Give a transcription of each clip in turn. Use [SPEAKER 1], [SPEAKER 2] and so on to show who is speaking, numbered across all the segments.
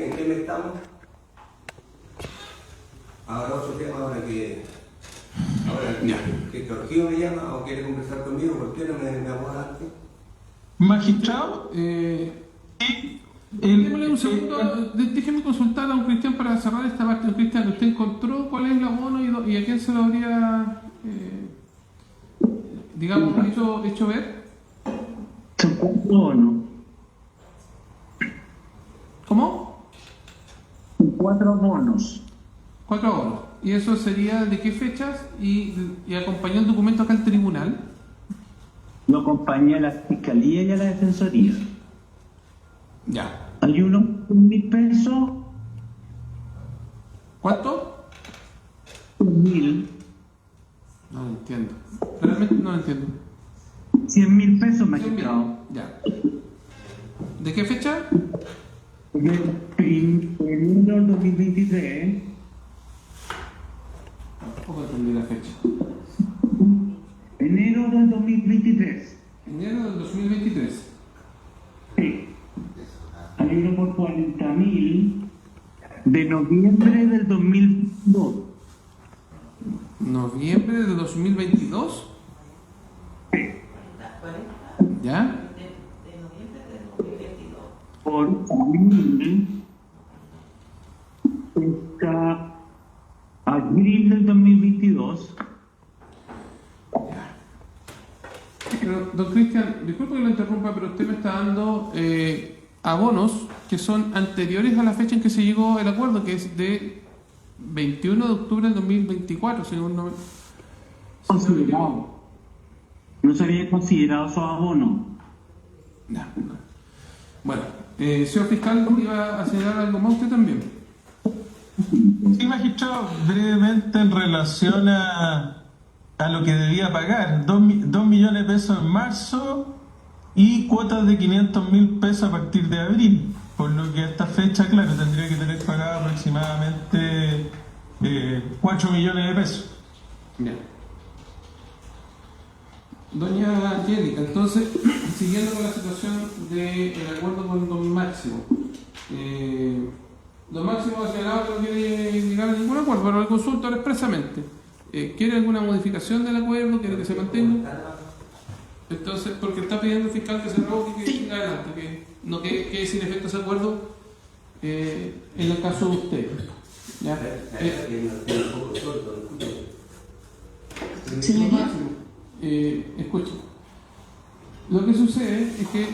[SPEAKER 1] ¿En qué mes estamos? Ahora otro tema, ahora que Corquido me llama o quiere conversar conmigo, ¿por qué no me aborda antes?
[SPEAKER 2] Magistrado, démosle un segundo, déjeme consultar a don Cristian para cerrar esta parte. Don Cristian, ¿usted encontró cuál es el abono y a quién se lo habría, digamos, hecho ver?
[SPEAKER 3] Son 4 bonos.
[SPEAKER 2] ¿Cómo?
[SPEAKER 3] 4 bonos.
[SPEAKER 2] 4 abonos. ¿Y eso sería de qué fechas? Y acompañó el documento acá al tribunal.
[SPEAKER 3] Lo acompañé a la Fiscalía y a la Defensoría.
[SPEAKER 2] Ya.
[SPEAKER 3] Hay uno con 1.000 pesos.
[SPEAKER 2] ¿Cuánto?
[SPEAKER 3] 1.000.
[SPEAKER 2] No lo entiendo. Realmente no lo entiendo.
[SPEAKER 3] 100.000 pesos, magistrado.
[SPEAKER 2] Ya. ¿De qué fecha?
[SPEAKER 3] Enero del 2023.
[SPEAKER 2] Tampoco entendí la fecha.
[SPEAKER 3] Enero del 2023.
[SPEAKER 2] Enero del 2023.
[SPEAKER 3] Sí. Hay uno por 40.000 de noviembre del 2002.
[SPEAKER 2] ¿Noviembre del 2022? ¿Ya?
[SPEAKER 3] Por 1.000 hasta abril del 2022.
[SPEAKER 2] Pero, don Cristian, disculpe que lo interrumpa, pero usted me está dando abonos que son anteriores a la fecha en que se llegó el acuerdo, que es de 21 de octubre del 2024, según no me...
[SPEAKER 3] Considerado. No se había considerado esos abonos.
[SPEAKER 2] No. Bueno, señor fiscal, ¿iba a señalar algo más usted también?
[SPEAKER 4] Sí, magistrado, brevemente en relación a lo que debía pagar, 2 millones de pesos en marzo y cuotas de 500.000 pesos a partir de abril, por lo que a esta fecha, claro, tendría que tener pagado aproximadamente 4 millones de pesos.
[SPEAKER 2] Bien. Doña Angélica, entonces, siguiendo con la situación del acuerdo con don Máximo, don Máximo ha señalado que no quiere llegar a ningún acuerdo, pero le consulto ahora expresamente. ¿Quiere alguna modificación del acuerdo? ¿Quiere que se mantenga? Entonces, porque está pidiendo el fiscal que se revoque y que siga adelante, que no quede sin efecto ese acuerdo en el caso de usted. ¿Ya?
[SPEAKER 5] Señoría.
[SPEAKER 2] Escuche. Lo que sucede es que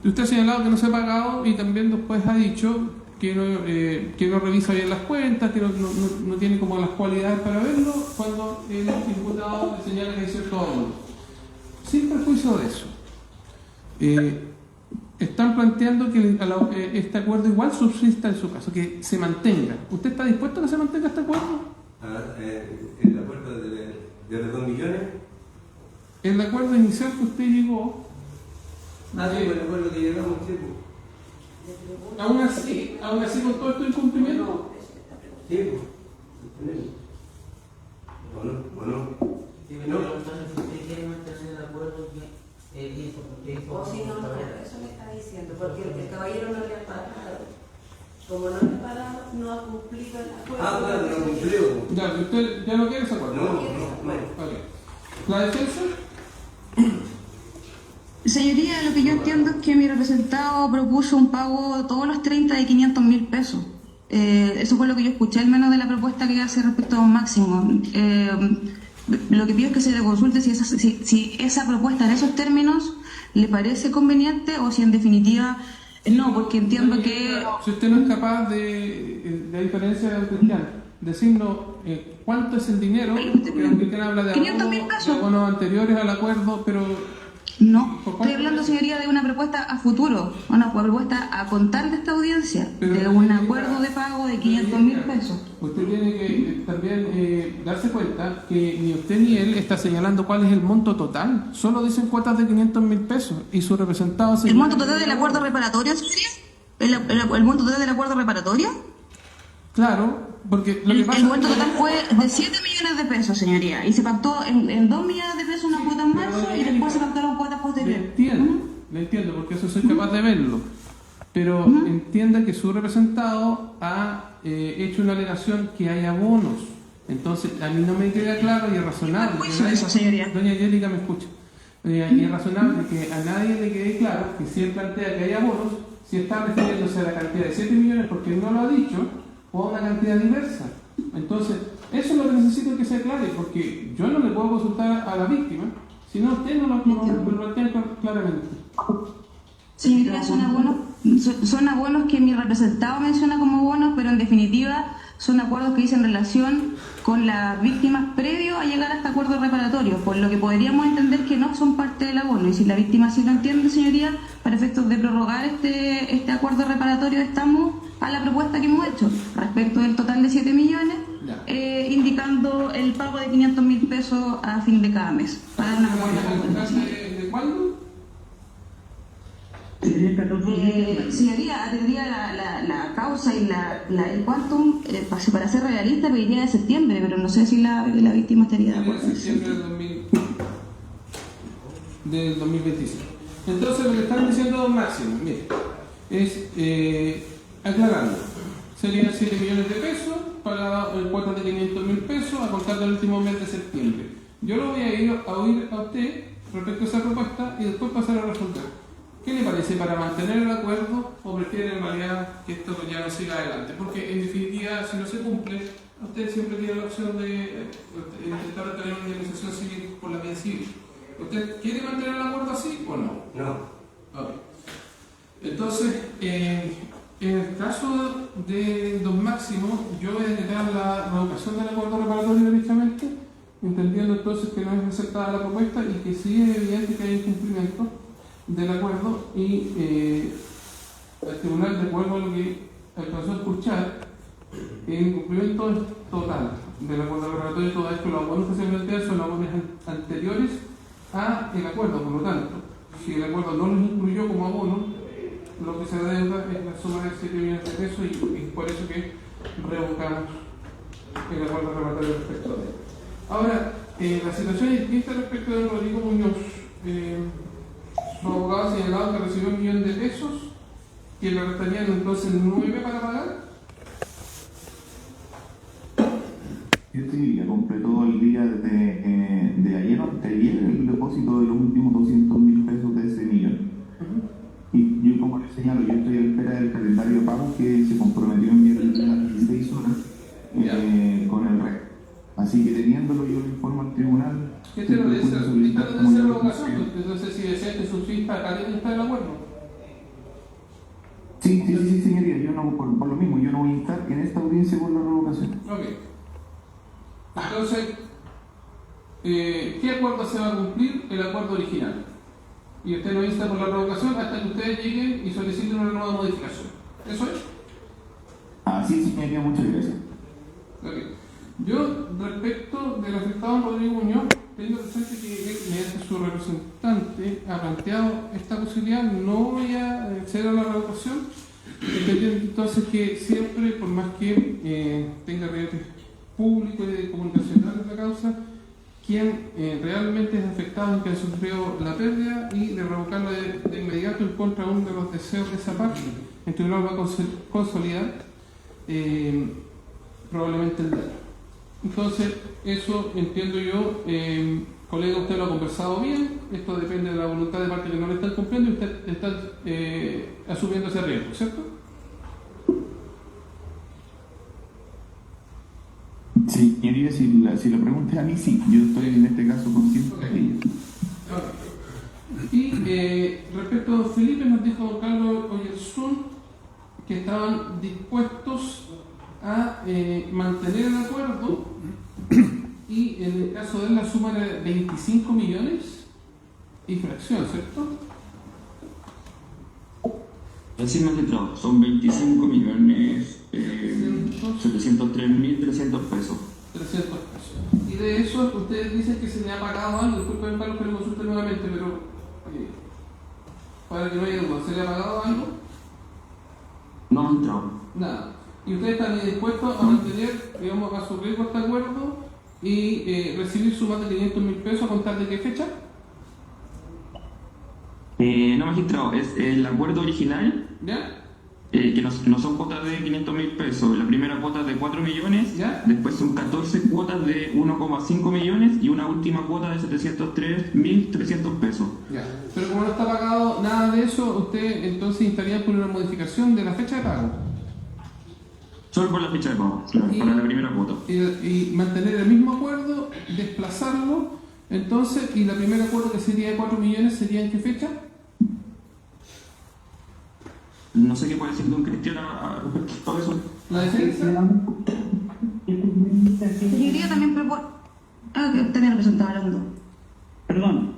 [SPEAKER 2] usted ha señalado que no se ha pagado y también después ha dicho que no revisa bien las cuentas, que no tiene como las cualidades para verlo, cuando el imputado le señala que hay cierto abono. Sin perjuicio de eso, están planteando que este acuerdo igual subsista en su caso, que se mantenga. ¿Usted está dispuesto a que se mantenga este acuerdo?
[SPEAKER 1] ¿El acuerdo de los 2 millones?
[SPEAKER 2] El acuerdo inicial que usted llegó...
[SPEAKER 1] Sí, el acuerdo que llegamos, sí.
[SPEAKER 2] Aún así con todo esto incumplimiento.
[SPEAKER 1] Sí, pues. Bueno.
[SPEAKER 6] Sí, pero entonces usted quiere mantener el acuerdo que hizo,
[SPEAKER 5] O si no, eso me está diciendo, porque el caballero no le ha pagado. Como no le ha pagado, no ha cumplido el acuerdo.
[SPEAKER 1] Claro, no cumplió.
[SPEAKER 2] Ya, usted ya no quiere ese acuerdo.
[SPEAKER 1] No.
[SPEAKER 2] Okay. ¿La defensa?
[SPEAKER 5] Señoría, lo que yo entiendo es que mi representado propuso un pago todos los 30 de 500.000 pesos. Eso fue lo que yo escuché, al menos de la propuesta que hace respecto a un máximo. Lo que pido es que se le consulte si esa propuesta en esos términos le parece conveniente o si en definitiva no, porque entiendo que...
[SPEAKER 2] Si usted no es capaz de diferencia de Cristian, decirnos cuánto es el dinero, porque Cristian habla de
[SPEAKER 5] 500.000 pesos.
[SPEAKER 2] abonos anteriores al acuerdo, pero...
[SPEAKER 5] No, estoy hablando, señoría, de una propuesta a futuro, una propuesta a contar de esta audiencia, de un acuerdo de pago de 500.000 pesos.
[SPEAKER 2] Usted tiene que también darse cuenta que ni usted ni él está señalando cuál es el monto total, solo dicen cuotas de 500.000 pesos y su representado...
[SPEAKER 5] ¿El monto total del acuerdo reparatorio, señoría? ¿El monto total del acuerdo reparatorio?
[SPEAKER 2] Claro, porque lo que pasa
[SPEAKER 5] el monto total fue de 7 millones de pesos, señoría, y se pactó en 2 millones de pesos una cuota en marzo y después se pactaron cuotas posteriores.
[SPEAKER 2] Le entiendo, porque eso soy capaz de verlo. pero entienda que su representado ha hecho una alegación que hay abonos. Entonces, a mí no me queda claro y es razonable.
[SPEAKER 5] Eso, señoría.
[SPEAKER 2] Doña Angélica, me escucha. Y es razonable que a nadie le quede claro que si él plantea que hay abonos, si está refiriéndose a la cantidad de 7 millones porque él no lo ha dicho, o a una cantidad diversa. Entonces, eso es lo que necesito que se aclare, porque yo no le puedo consultar a la víctima, sino usted no lo plantea claramente.
[SPEAKER 5] Señoría, son abonos que mi representado menciona como bonos, pero en definitiva son acuerdos que dicen relación con las víctimas previo a llegar a este acuerdo reparatorio, por lo que podríamos entender que no son parte del abono. Y si la víctima sí lo entiende, señoría, para efectos de prorrogar este acuerdo reparatorio, estamos a la propuesta que hemos hecho respecto del total de 7 millones, indicando el pago de 500.000 pesos a fin de cada mes para una
[SPEAKER 2] ¿De cuándo?
[SPEAKER 5] Señoría, atendería la causa y el quantum, para ser realista, pediría de septiembre, pero no sé si la víctima estaría de acuerdo.
[SPEAKER 2] En septiembre del 2025. Entonces, lo que están diciendo máximo, mire, es aclarando, serían 7 millones de pesos para el cuota de 500.000 pesos a contar del último mes de septiembre. Yo lo voy a ir a oír a usted respecto a esa propuesta y después pasar a resolver. ¿Qué le parece, para mantener el acuerdo o prefiere en realidad que esto ya no siga adelante? Porque en definitiva, si no se cumple, usted siempre tiene la opción de intentar tener una negociación civil por la vía civil. ¿Usted quiere mantener el acuerdo así o no?
[SPEAKER 1] No.
[SPEAKER 2] Ok. Entonces, en el caso de Don Máximo, yo voy a decretar la revocación del acuerdo reparatorio derechamente, entendiendo entonces que no es aceptada la propuesta y que sí es evidente que hay incumplimiento del acuerdo y el tribunal, de acuerdo a lo que alcanzó a escuchar, el incumplimiento es total del acuerdo reparatorio. Todo esto, los abonos que se plantean son los abonos anteriores a el acuerdo. Por lo tanto, si el acuerdo no los incluyó como abono, lo que se adeuda es la suma de 7 millones de pesos y es por eso que revocamos el acuerdo reparatorio respecto a él. Ahora, la situación es distinta respecto de Rodrigo Muñoz. Su abogado ha señalado que recibió 1 millón de pesos, que le restarían entonces 9 para pagar.
[SPEAKER 7] Sí, ya completó el día de ayer o anteayer el depósito de los últimos 200.000 pesos de ese millón. Y yo, como les señalo, yo estoy a la espera del calendario de pago que se comprometió a enviar a las 16 horas con el resto. Así que teniéndolo, yo le informo al tribunal.
[SPEAKER 2] ¿Qué te lo dice? ¿Solicitar revocación? Entonces, si desea que subsista, ¿alguien está de acuerdo?
[SPEAKER 7] Sí, señoría. Yo no, por lo mismo, yo no voy a instar en esta audiencia por la revocación.
[SPEAKER 2] Ok. Entonces, ¿qué acuerdo se va a cumplir? El acuerdo original. Y usted no insta por la revocación hasta que ustedes lleguen y soliciten una nueva modificación. ¿Eso es?
[SPEAKER 7] Así es, señoría, muchas gracias.
[SPEAKER 2] Okay. Yo, respecto del afectado Rodrigo Muñoz, tengo presente que mediante su representante ha planteado esta posibilidad. No voy a acceder a la revocación, entendiendo entonces que siempre, por más que tenga redes públicos y comunicacionales de la causa, quien realmente es afectado, quien sufrió la pérdida, y de revocarlo de inmediato en contra de uno de los deseos de esa parte, el tribunal va a consolidar probablemente el daño. Entonces, eso entiendo yo, colega, usted lo ha conversado bien, esto depende de la voluntad de parte que no le están cumpliendo y usted está asumiendo ese riesgo, ¿cierto?
[SPEAKER 7] Sí, señoría, si la pregunta es a mí, sí, yo estoy en este caso consciente de ello.
[SPEAKER 2] Y respecto a don Felipe, nos dijo don Carlos Oyersun que estaban dispuestos a mantener el acuerdo y en el caso de él la suma era de 25 millones y fracción, ¿cierto?
[SPEAKER 8] Así magistrado, son 25 millones 703.300 pesos.
[SPEAKER 2] 300 pesos. Y de eso ustedes dicen que se le ha pagado algo, disculpen Carlos que lo consulte nuevamente, pero para que no haya duda, ¿se le ha pagado algo?
[SPEAKER 8] No, magistrado.
[SPEAKER 2] Nada. ¿Y ustedes están dispuestos a mantener, digamos, a su riesgo este acuerdo y recibir sumas de 500.000 pesos a contar de qué fecha?
[SPEAKER 8] No, magistrado, es el acuerdo original.
[SPEAKER 2] ¿Ya?
[SPEAKER 8] que no son cuotas de 500.000 pesos. La primera cuota es de 4 millones,
[SPEAKER 2] ¿Ya?
[SPEAKER 8] después son 14 cuotas de 1,5 millones y una última cuota de 703.300 pesos.
[SPEAKER 2] Ya. Pero como no está pagado nada de eso, usted entonces instaría por una modificación de la fecha de pago.
[SPEAKER 8] Solo por la fecha de pago, claro,
[SPEAKER 2] Y-
[SPEAKER 8] para la primera cuota.
[SPEAKER 2] Y mantener el mismo acuerdo, desplazarlo, entonces, y la primera cuota que sería de 4 millones, ¿sería en qué fecha?
[SPEAKER 8] No sé qué puede decir don Cristian respecto a eso.
[SPEAKER 2] ¿La defensa?
[SPEAKER 5] Señoría también propone... Ah, que también representaba hablando.
[SPEAKER 3] Perdón.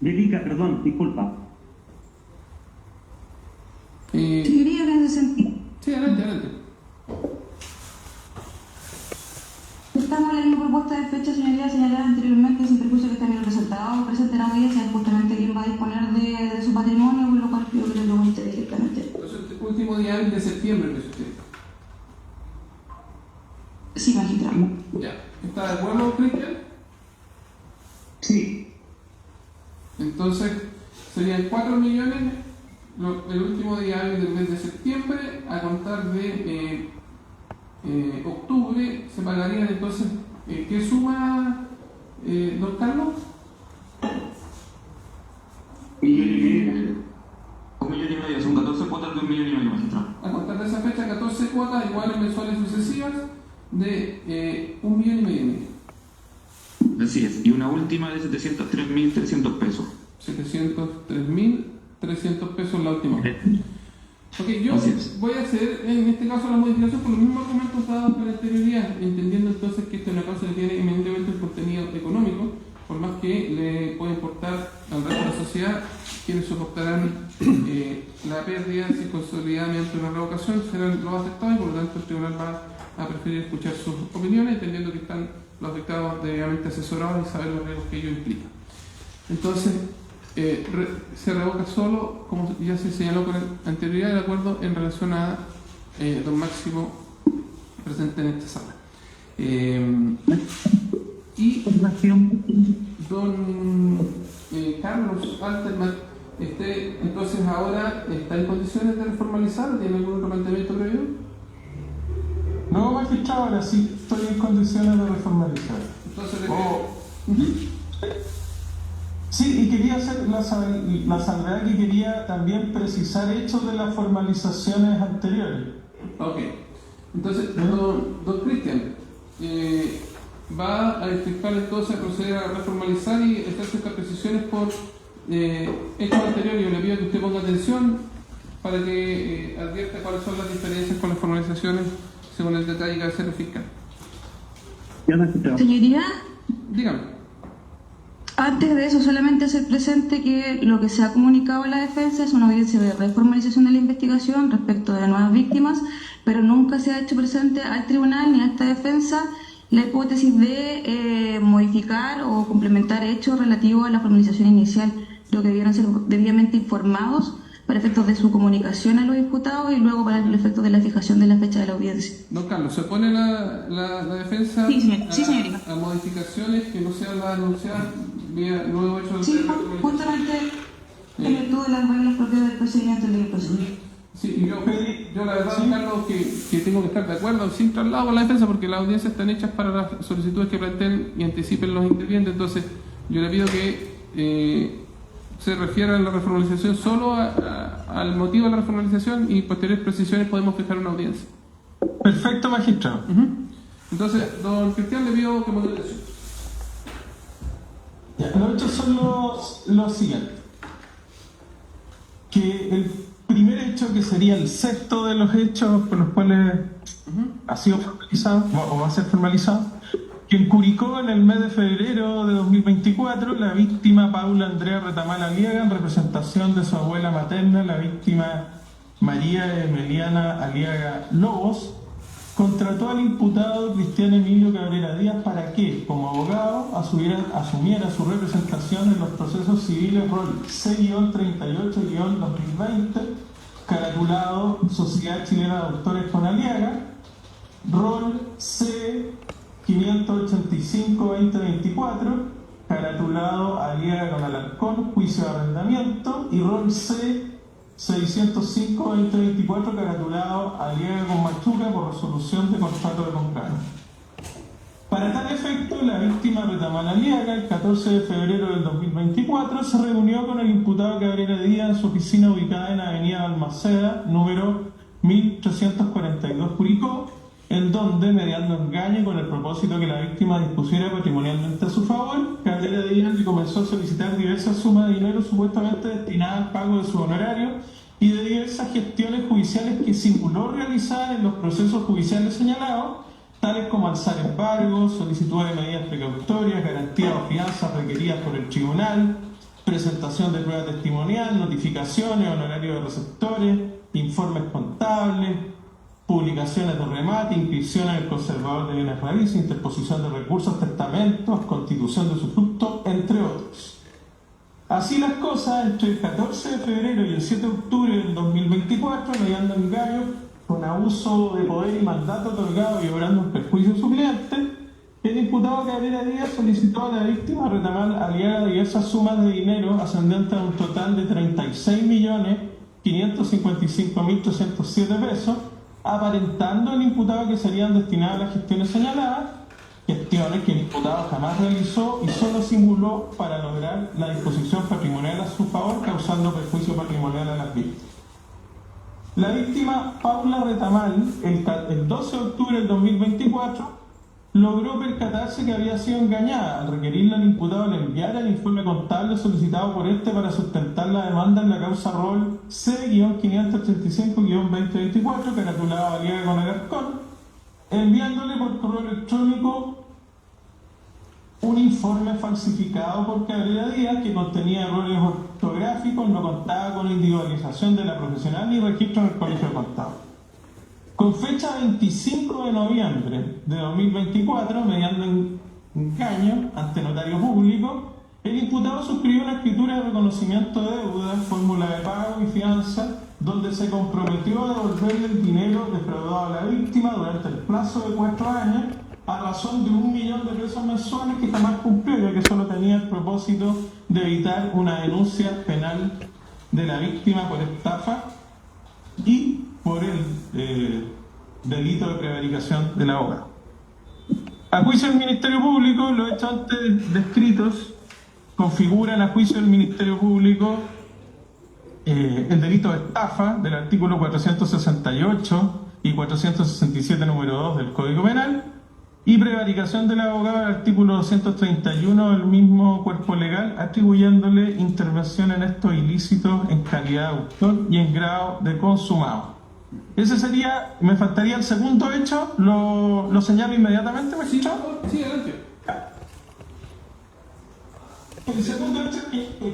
[SPEAKER 3] Dedica, perdón, disculpa.
[SPEAKER 5] Señoría, en ese sentido,
[SPEAKER 2] Sí, adelante, adelante.
[SPEAKER 5] estamos en la misma propuesta de fecha, señoría, señalada anteriormente, sin perjuicio que esté bien representado, presente la audiencia, es justamente quien va a disponer de su patrimonio, por lo cual pido que le pregunte directamente.
[SPEAKER 2] Entonces, el último día hábil de septiembre, ¿me usted?
[SPEAKER 5] Sí, magistrado.
[SPEAKER 2] Ya. ¿Está de acuerdo, Cristian?
[SPEAKER 3] Sí.
[SPEAKER 2] Entonces, serían 4 millones el último día hábil del mes de septiembre, a contar de octubre, se pagarían entonces, ¿qué suma, don Carlos?
[SPEAKER 8] 1.500.000, son 14 cuotas de 1.500.000, magistrado.
[SPEAKER 2] A contar de esa fecha, 14 cuotas iguales mensuales sucesivas de 1,5 millones.
[SPEAKER 8] Así es, y una última de 703.300 pesos.
[SPEAKER 2] 703.300 pesos la última. Ok, yo
[SPEAKER 8] Así es.
[SPEAKER 2] voy a hacer en este caso la modificación por los mismos argumentos dados con anterioridad, entendiendo entonces que esta es una causa que tiene eminentemente un contenido económico, por más que le pueda importar al resto de la sociedad, quienes soportarán la pérdida si consolidada mediante una revocación serán los afectados y por lo tanto el tribunal va a preferir escuchar sus opiniones, entendiendo que están los afectados debidamente asesorados y saber los riesgos que ello implica. Entonces, se revoca solo, como ya se señaló con anterioridad, el acuerdo en relación a don Máximo presente en esta sala. Y don Carlos Alterman, entonces ahora está en condiciones de reformalizar, ¿tiene algún otro planteamiento previo?
[SPEAKER 4] No, magistrado, ahora sí estoy en condiciones de reformalizar.
[SPEAKER 2] Entonces,
[SPEAKER 4] Sí, y quería hacer la salvedad que quería también precisar hechos de las formalizaciones anteriores.
[SPEAKER 2] ok. Entonces, don Cristian, va a fiscal entonces a proceder a reformalizar y hacer estas precisiones por hechos anteriores. Yo le pido que usted ponga atención para que advierta cuáles son las diferencias con las formalizaciones según el detalle que va a hacer el fiscal.
[SPEAKER 5] Señoría,
[SPEAKER 2] Dígame.
[SPEAKER 5] antes de eso, solamente hacer presente que lo que se ha comunicado a la defensa es una audiencia de reformalización de la investigación respecto de nuevas víctimas, pero nunca se ha hecho presente al tribunal ni a esta defensa la hipótesis de modificar o complementar hechos relativos a la formalización inicial. Creo que debieron ser debidamente informados para efectos de su comunicación a los imputados y luego para el efecto de la fijación de la fecha de la audiencia.
[SPEAKER 2] Don Carlos, ¿se opone la defensa
[SPEAKER 5] Sí, señor. Sí, señorita.
[SPEAKER 2] a modificaciones que no sean las anunciadas vía nuevo hecho
[SPEAKER 5] Sí, justamente en virtud de las reglas propias del procedimiento de procedimiento.
[SPEAKER 2] Sí, y yo la verdad, don Carlos, que tengo que estar de acuerdo sin traslado con la defensa porque las audiencias están hechas para las solicitudes que planteen y anticipen los intervinientes. Entonces, yo le pido que se refiera a la reformalización solo al motivo de la reformalización y posteriores precisiones podemos fijar una audiencia.
[SPEAKER 4] Perfecto, magistrado.
[SPEAKER 2] Entonces, don Cristian, le pido que ponga atención.
[SPEAKER 4] Ya, los hechos son los siguientes. Que el primer hecho, que sería el sexto de los hechos por los cuales ha sido formalizado o va a ser formalizado, que en Curicó, en el mes de febrero de 2024, la víctima Paula Andrea Retamal Aliaga, en representación de su abuela materna, la víctima María Emiliana Aliaga Lobos, contrató al imputado Cristian Emilio Cabrera Díaz para que, como abogado, asumiera su representación en los procesos civiles rol C-38-2020, caratulado Sociedad Chilena de Autores con Aliaga, rol C-585-2024, caratulado Aliaga con Alarcón, juicio de arrendamiento, y rol 605-2024 caratulado Aliaga con Machuca por resolución de contrato de comprano. Para tal efecto, la víctima Retamal Aliaga, el 14 de febrero del 2024, se reunió con el imputado Cabrera Díaz en su oficina ubicada en Avenida Balmaceda, número 1342 Curicó, en donde, mediando engaño y con el propósito que la víctima dispusiera patrimonialmente a su favor, Cabrera Díaz le comenzó a solicitar diversas sumas de dinero supuestamente destinadas al pago de su honorario y de diversas gestiones judiciales que simuló realizar en los procesos judiciales señalados, tales como alzar embargos, solicitud de medidas precautorias, garantía o fianzas requeridas por el tribunal, presentación de prueba testimonial, notificaciones, honorarios de receptores, informes contables, publicaciones de remate, inscripción en el conservador de bienes raíces, interposición de recursos, testamentos, constitución de usufructo, entre otros. Así las cosas, entre el 14 de febrero y el 7 de octubre del 2024, mediando engaño, con abuso de poder y mandato otorgado y obrando en perjuicio de su cliente, el imputado Cabrera Díaz solicitó a la víctima Retamal Aliaga diversas sumas de dinero ascendentes a un total de 36.555.307 pesos, aparentando el imputado que serían destinadas a las gestiones señaladas, gestiones que el imputado jamás realizó y solo simuló para lograr la disposición patrimonial a su favor, causando perjuicio patrimonial a las víctimas. La víctima Paula Retamal, el 12 de octubre del 2024, logró percatarse que había sido engañada al requerirle al imputado le enviara el informe contable solicitado por este para sustentar la demanda en la causa rol C-585-2024, caratulado Aliaga con Alarcón, enviándole por correo electrónico un informe falsificado por Cabrera Díaz que contenía errores ortográficos, no contaba con individualización de la profesional ni registro en el colegio contable. Con fecha 25 de noviembre de 2024, mediante engaño ante notario público, el imputado suscribió una escritura de reconocimiento de deuda, fórmula de pago y fianza, donde se comprometió a devolverle el dinero defraudado a la víctima durante el plazo de 4 años, a razón de 1 millón de pesos mensuales que jamás cumplió, ya que solo tenía el propósito de evitar una denuncia penal de la víctima por estafa y por el delito de prevaricación del abogado. A juicio del Ministerio Público, los hechos antes descritos configuran a juicio del Ministerio Público el delito de estafa del artículo 468 y 467 número 2 del Código Penal y prevaricación del abogado del artículo 231 del mismo cuerpo legal, atribuyéndole intervención en estos ilícitos en calidad de autor y en grado de consumado. Ese sería, me faltaría el segundo hecho, lo señalo inmediatamente, magistrado.
[SPEAKER 2] Sí, adelante.
[SPEAKER 4] El segundo hecho es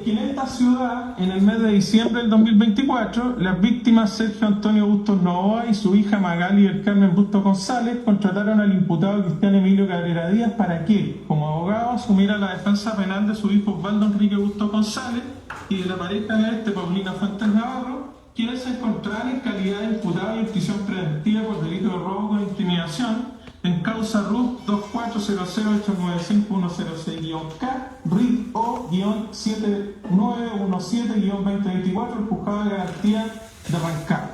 [SPEAKER 4] que en esta ciudad, en el mes de diciembre del 2024, las víctimas Sergio Antonio Bustos Novoa y su hija Magali del Carmen Bustos González contrataron al imputado Cristian Emilio Cabrera Díaz para que, como abogado, asumiera la defensa penal de su hijo Osvaldo Enrique Bustos González y de la pareja de Paulina Fuentes Navarro, quienes se encontraban en calidad de imputado en prisión preventiva por delito de robo con intimidación en causa RUT 2400895-106-K, RIT O-7917-2024, el juzgado de garantía de Rancagua.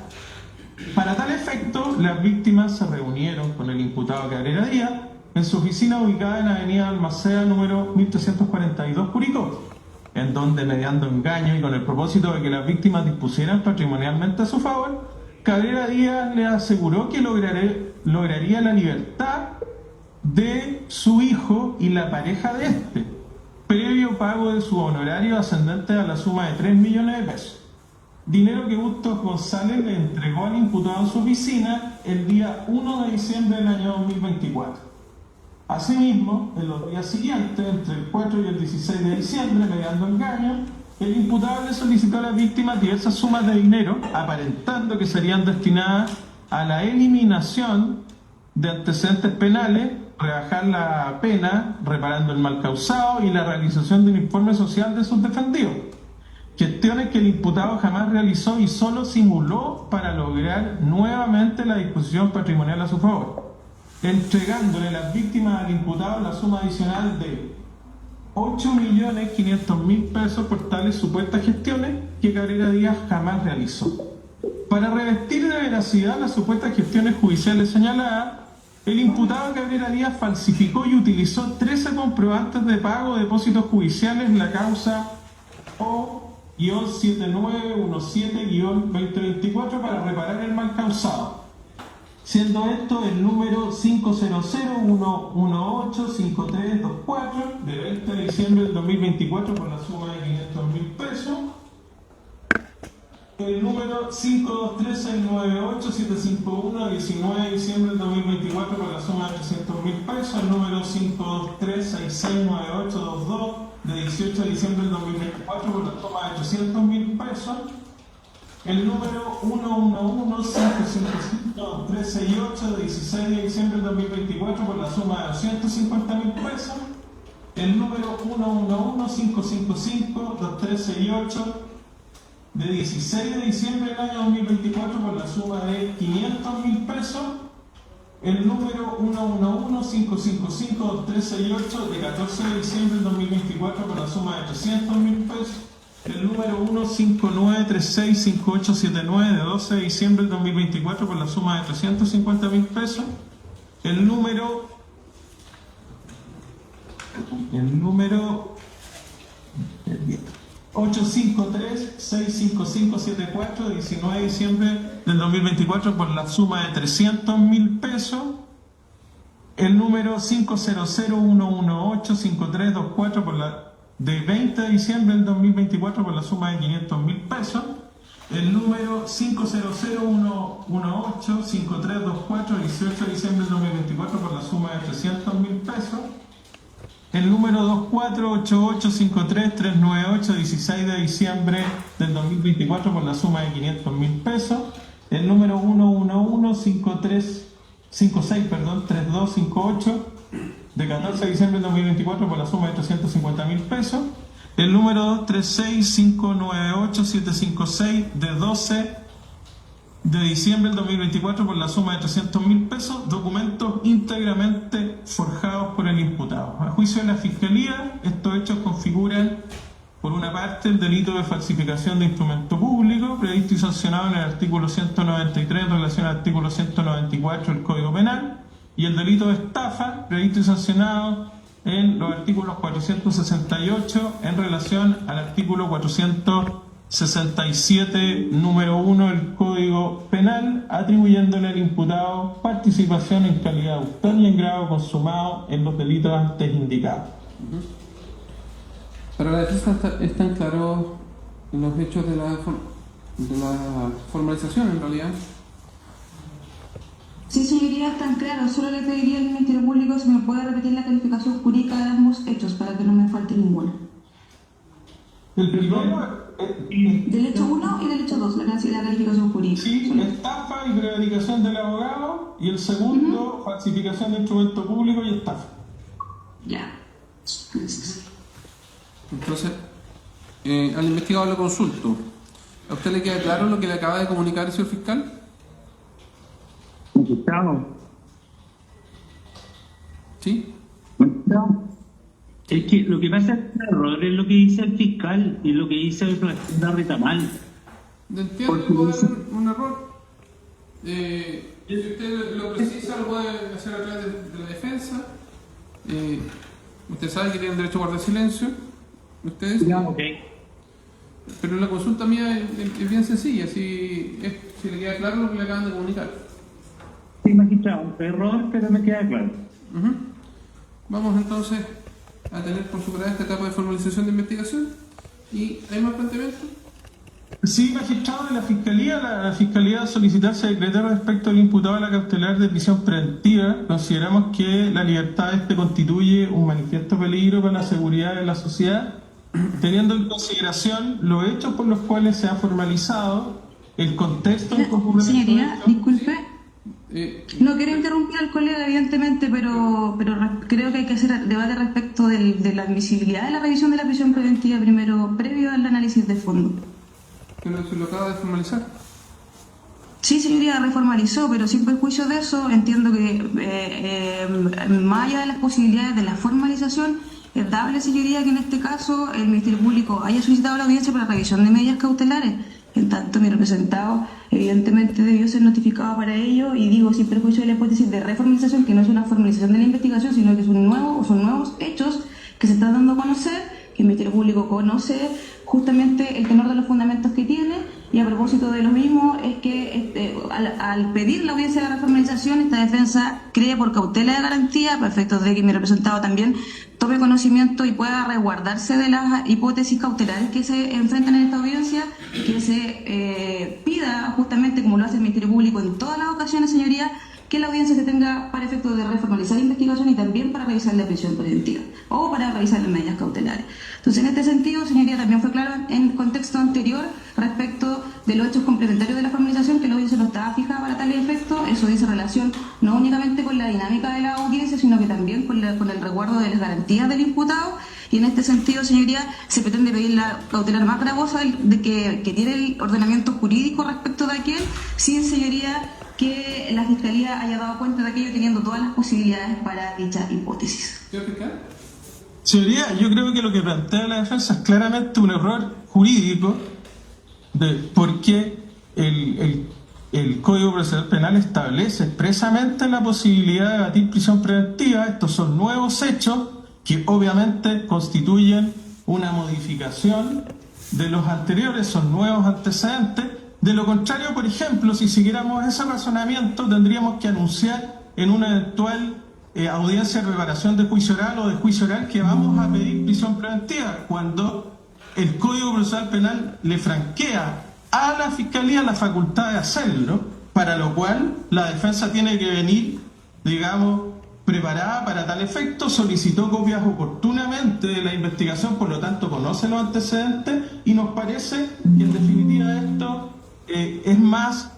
[SPEAKER 4] Para tal efecto, las víctimas se reunieron con el imputado Cabrera Díaz en su oficina ubicada en Avenida Balmaceda número 1342 Curicó, en donde, mediando engaño y con el propósito de que las víctimas dispusieran patrimonialmente a su favor, Cabrera Díaz le aseguró que lograría la libertad de su hijo y la pareja de este, previo pago de su honorario ascendente a la suma de 3 millones de pesos. Dinero que Bustos González le entregó al imputado en su oficina el día 1 de diciembre del año 2024. Asimismo, en los días siguientes, entre el 4 y el 16 de diciembre, mediando engaño, el imputado le solicitó a las víctimas diversas sumas de dinero, aparentando que serían destinadas a la eliminación de antecedentes penales, rebajar la pena, reparando el mal causado y la realización de un informe social de sus defendidos. Gestiones que el imputado jamás realizó y solo simuló para lograr nuevamente la disposición patrimonial a su favor, entregándole a las víctimas al imputado la suma adicional de 8.500.000 pesos por tales supuestas gestiones, que Cabrera Díaz jamás realizó. Para revestir de veracidad las supuestas gestiones judiciales señaladas, el imputado Cabrera Díaz falsificó y utilizó 13 comprobantes de pago de depósitos judiciales en la causa O-7917-2024 para reparar el mal causado, siendo esto el número 500-118-5324 de 20 de diciembre del 2024 por la suma de 500.000 pesos, el número 523-698-751 de 19 de diciembre del 2024 por la suma de 300.000 pesos, el número 523-6698-22 de 18 de diciembre del 2024 por la suma de 800.000 pesos, el número 111-555-368 de 16 de diciembre del 2024 por la suma de 250.000 pesos, el número 111-555-2368 de 16 de diciembre del año 2024 por la suma de 500.000 pesos, el número 111-555-2368 de 14 de diciembre del 2024 por la suma de 300.000 pesos, el número 159365879 de 12 de diciembre del 2024 por la suma de 350.000 pesos, el número 853-65574 de 19 de diciembre del 2024 por la suma de 300.000 pesos, el número 500-118-5324 por la de 20 de diciembre del 2024 por la suma de 500.000 pesos, el número 500-118-5324 de 18 de diciembre del 2024 por la suma de 300.000 pesos, el número 248853-398 16 de diciembre del 2024 por la suma de 500.000 pesos, el número 111-56-3258 de 14 de diciembre del 2024 por la suma de 350.000 pesos, el número 236-598-756 de 12 de diciembre del 2024 por la suma de 300.000 pesos, documentos íntegramente forjados por el imputado. A juicio de la Fiscalía, estos hechos configuran, por una parte, el delito de falsificación de instrumento público, previsto y sancionado en el artículo 193 en relación al artículo 194 del Código Penal, y el delito de estafa, previsto y sancionado en los artículos 468 en relación al artículo 467, número 1 del Código Penal, atribuyéndole al imputado participación en calidad de autor y en grado consumado en los delitos antes indicados.
[SPEAKER 2] Para la defensa están claros los hechos de la formalización, en realidad.
[SPEAKER 5] Sí, señoría, están claros. Solo le pediría al Ministerio Público si me puede repetir la calificación jurídica de ambos hechos para que no me falte ninguno.
[SPEAKER 4] El primero,
[SPEAKER 5] Del hecho 1 y del hecho 2, la calificación jurídica.
[SPEAKER 4] sí, estafa y prevaricación del abogado, y el segundo, falsificación de instrumento público y estafa.
[SPEAKER 5] Ya. Gracias.
[SPEAKER 2] Entonces, al investigado le consulto. ¿A usted le queda claro lo que le acaba de comunicar el señor fiscal?
[SPEAKER 3] Magistrado.
[SPEAKER 2] ¿Sí?
[SPEAKER 3] Magistrado. Es que lo que pasa es que el error es lo que dice el fiscal y lo que dice el redactor Retamal.
[SPEAKER 2] Entiendo que puede haber un error. Si usted lo precisa, lo puede hacer a través de la defensa. Usted sabe que tiene derecho a guardar silencio. Ustedes.
[SPEAKER 3] Ya, ok.
[SPEAKER 2] Pero la consulta mía es bien sencilla, si le queda claro lo que le acaban de comunicar.
[SPEAKER 3] Sí, magistrado, error, pero me queda claro.
[SPEAKER 2] Vamos entonces a tener por superada esta etapa de formalización de investigación. ¿Y hay más planteamientos?
[SPEAKER 4] Sí, magistrado de la Fiscalía solicitar se decretar respecto al imputado a la cautelar de prisión preventiva. Consideramos que la libertad de este constituye un manifiesto peligro para la seguridad de la sociedad, teniendo en consideración los hechos por los cuales se ha formalizado, el contexto en que ocurre.
[SPEAKER 5] Señoría, disculpe. No quiero interrumpir al colega, evidentemente, pero creo que hay que hacer debate respecto de la admisibilidad de la revisión de la prisión preventiva primero, previo al análisis de fondo.
[SPEAKER 2] Pero se lo acaba de formalizar.
[SPEAKER 5] Sí, señoría, reformalizó, pero sin perjuicio de eso, entiendo que más allá de las posibilidades de la formalización, Es dable, señoría, que en este caso el Ministerio Público haya solicitado la audiencia para revisión de medidas cautelares. En tanto, mi representado evidentemente debió ser notificado para ello, y digo sin perjuicio de la hipótesis de reformalización, que no es una formalización de la investigación, sino que son nuevos hechos que se están dando a conocer, que el Ministerio Público conoce justamente el tenor de los fundamentos que tiene, y a propósito de lo mismo es que al pedir la audiencia de reformalización, esta defensa cree por cautela de garantía, para efectos de que mi representado también tome conocimiento y pueda resguardarse de las hipótesis cautelares que se enfrentan en esta audiencia, que se pida justamente, como lo hace el Ministerio Público en todas las ocasiones, señoría, que la audiencia se tenga para efectos de reformalizar la investigación y también para revisar la prisión preventiva o para revisar las medidas cautelares. Entonces, en este sentido, señoría, también fue claro en el contexto anterior respecto de los hechos complementarios de la formalización, que la audiencia no estaba fijada para tal efecto. Eso dice relación no únicamente con la dinámica de la audiencia, sino que también con el resguardo de las garantías del imputado. Y en este sentido, señoría, se pretende pedir la cautelar más gravosa de que tiene el ordenamiento jurídico respecto de aquel, sin, señoría, que la Fiscalía haya dado cuenta de aquello, teniendo todas las posibilidades para dicha hipótesis.
[SPEAKER 2] ¿Señor fiscal?
[SPEAKER 4] Señoría, yo creo que lo que plantea la defensa es claramente un error jurídico, porque el Código Procesal Penal establece expresamente la posibilidad de batir prisión preventiva. Estos son nuevos hechos que obviamente constituyen una modificación de los anteriores, son nuevos antecedentes. De lo contrario, por ejemplo, si siguiéramos ese razonamiento, tendríamos que anunciar en una eventual audiencia de preparación de juicio oral o de juicio oral que vamos a pedir prisión preventiva, cuando el Código Procesal Penal le franquea a la Fiscalía la facultad de hacerlo, para lo cual la defensa tiene que venir, digamos, preparada para tal efecto, solicitó copias oportunamente de la investigación, por lo tanto conoce los antecedentes, y nos parece que en definitiva esto es más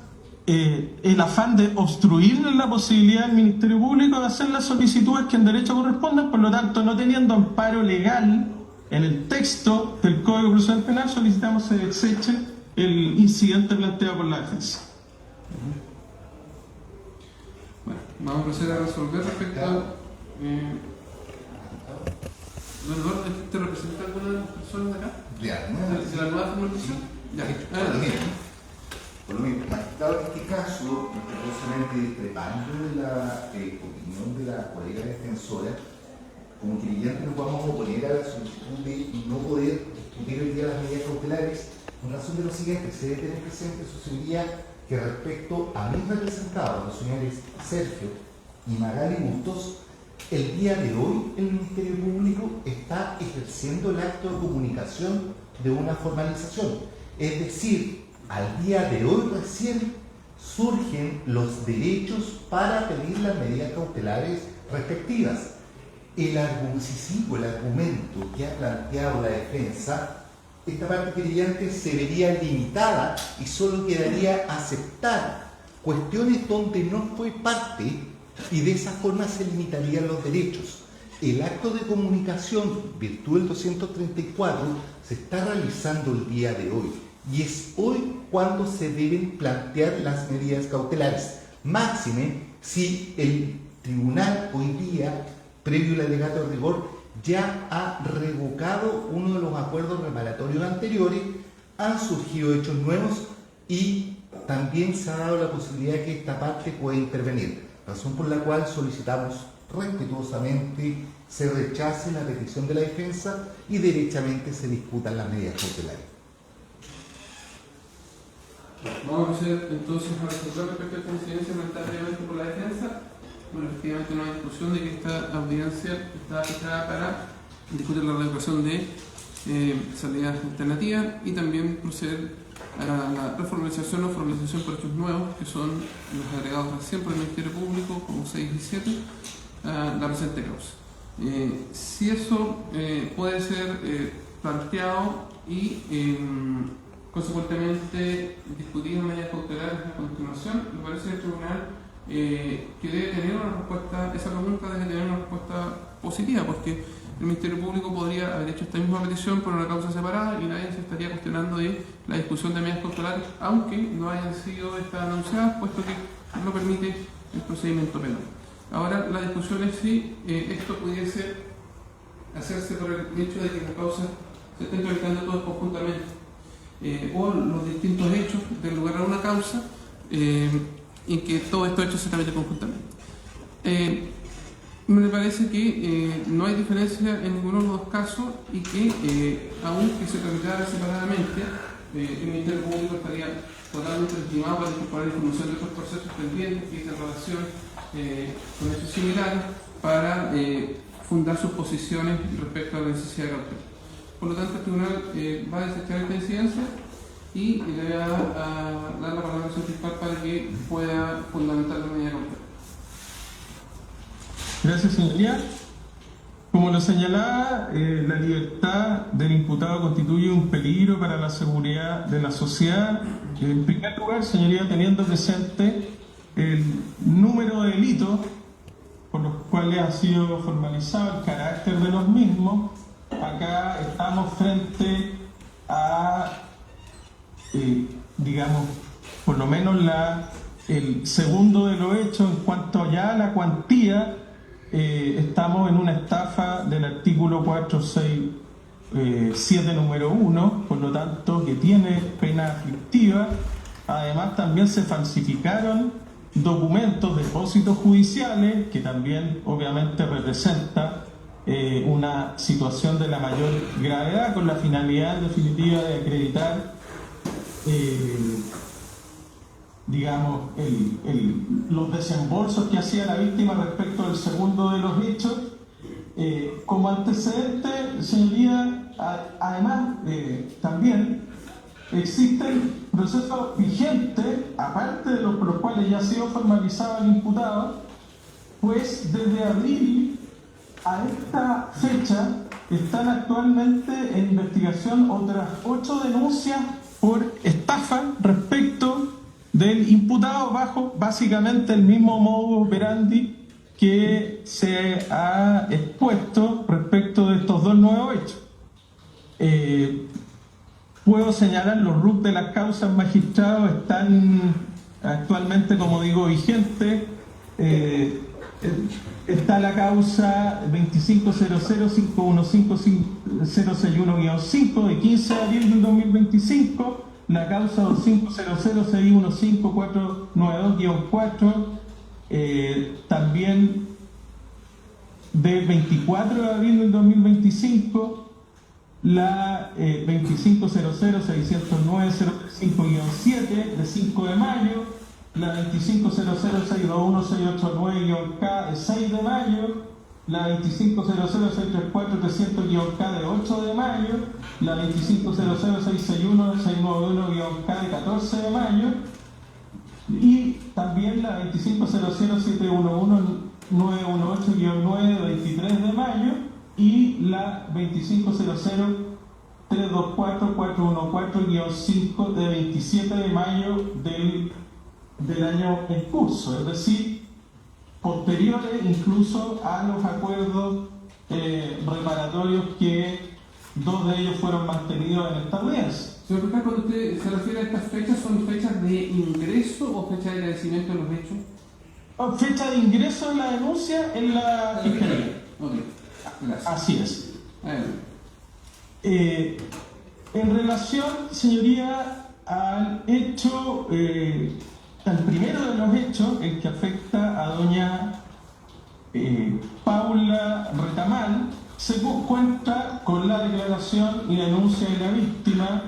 [SPEAKER 4] el afán de obstruir la posibilidad del Ministerio Público de hacer las solicitudes que en derecho corresponden. Por lo tanto, no teniendo amparo legal en el texto del Código Procesal Penal, solicitamos se deseche el incidente planteado por la defensa.
[SPEAKER 2] Bueno, vamos a proceder a resolver respecto a... Don Eduardo, ¿te representa alguna de las personas de acá? ¿De la nueva formalización? Ya,
[SPEAKER 9] Por lo mismo, magistrado, en este caso, respetuosamente discrepando de la opinión de la colega defensora, como querellante nos vamos a oponer a la solicitud de no poder discutir el día de las medidas cautelares, en razón de lo siguiente: se debe tener presente, su señoría, que respecto a mis representados, los señores Sergio y Magali Bustos, el día de hoy el Ministerio Público está ejerciendo el acto de comunicación de una formalización. Es decir, al día de hoy recién surgen los derechos para pedir las medidas cautelares respectivas. Si sigo el argumento que ha planteado la defensa, esta parte querellante se vería limitada y solo quedaría aceptar cuestiones donde no fue parte, y de esa forma se limitarían los derechos. El acto de comunicación, virtud del 234, se está realizando el día de hoy, y es hoy cuando se deben plantear las medidas cautelares. Máxime si el tribunal hoy día, previo al alegato de rigor, ya ha revocado uno de los acuerdos reparatorios anteriores, han surgido hechos nuevos y también se ha dado la posibilidad de que esta parte pueda intervenir, razón por la cual solicitamos respetuosamente se rechace la petición de la defensa y derechamente se discutan las medidas cautelares.
[SPEAKER 2] Vamos a proceder entonces a resolver respecto a esta incidencia planteada previamente por la defensa. Bueno, efectivamente no hay discusión de que esta audiencia está fijada para discutir la revocación de salidas alternativas y también proceder a la reformalización o formalización por hechos nuevos, que son los agregados recién por el Ministerio Público, como 6 y 7, a la presente causa. Si eso puede ser planteado y consecuentemente discutir en medidas cautelares a continuación, me parece que el tribunal que debe tener una respuesta, esa pregunta debe tener una respuesta positiva, porque el Ministerio Público podría haber hecho esta misma petición por una causa separada y nadie se estaría cuestionando de la discusión de medidas cautelares, aunque no hayan sido anunciadas, puesto que no permite el procedimiento penal. Ahora la discusión es si esto pudiese hacerse por el hecho de que la causa se estén tramitando todos conjuntamente, o los distintos hechos del lugar a una causa, y que todos estos hechos se tramiten conjuntamente. Me parece que no hay diferencia en ninguno de los dos casos y que, aunque se tramitara separadamente, el Ministerio Público estaría totalmente legitimado para incorporar información de otros procesos pendientes que dicen relación con hechos similares para fundar sus posiciones respecto a la necesidad de cautela. Por lo tanto, el tribunal va a desechar esta incidencia y le va a dar la palabra al señor fiscal para que pueda fundamentar la medida de cautela.
[SPEAKER 4] Gracias, señoría. Como lo señalaba, la libertad del imputado constituye un peligro para la seguridad de la sociedad. En primer lugar, señoría, teniendo presente el número de delitos por los cuales ha sido formalizado el carácter de los mismos, acá estamos frente a, digamos, por lo menos el segundo de los hechos en cuanto ya a la cuantía. Estamos en una estafa del artículo 467 número 1, por lo tanto que tiene pena aflictiva. Además también se falsificaron documentos, depósitos judiciales, que también obviamente representa una situación de la mayor gravedad, con la finalidad en definitiva de acreditar digamos, los desembolsos que hacía la víctima respecto del segundo de los hechos. Como antecedente, señoría, además también existen procesos vigentes, aparte de los por los cuales ya ha sido formalizado el imputado, pues desde abril a esta fecha están actualmente en investigación otras 8 denuncias por estafa respecto del imputado bajo básicamente el mismo modus operandi que se ha expuesto respecto de estos dos nuevos hechos. Puedo señalar los RUC de las causas magistrados están actualmente, como digo, vigentes. Está la causa 2500-515-061-5 de 15 de abril del 2025, la causa 2500-615-492-4, también del 24 de abril del 2025, la 2500-609-035-7 de 5 de mayo, la 2500-621-689-K de 6 de mayo, la 2500-634-300-K de 8 de mayo, la 2500-661-691-K de 14 de mayo, y también la 2500-711-918-9 de 23 de mayo, y la 2500-324-414-5 de 27 de mayo del año en curso, es decir, posteriores incluso a los acuerdos reparatorios que 2 de ellos fueron mantenidos en esta audiencia.
[SPEAKER 2] Señor fiscal, cuando usted se refiere a estas fechas, ¿son fechas de ingreso o fechas de agradecimiento de los hechos?
[SPEAKER 4] Fecha de ingreso en la denuncia en la fiscalía.
[SPEAKER 2] Ok, gracias.
[SPEAKER 4] Así es. En relación, señoría, al hecho, al primero de los hechos, el que afecta a doña Paula Retamal, se cuenta con la declaración y denuncia de la víctima.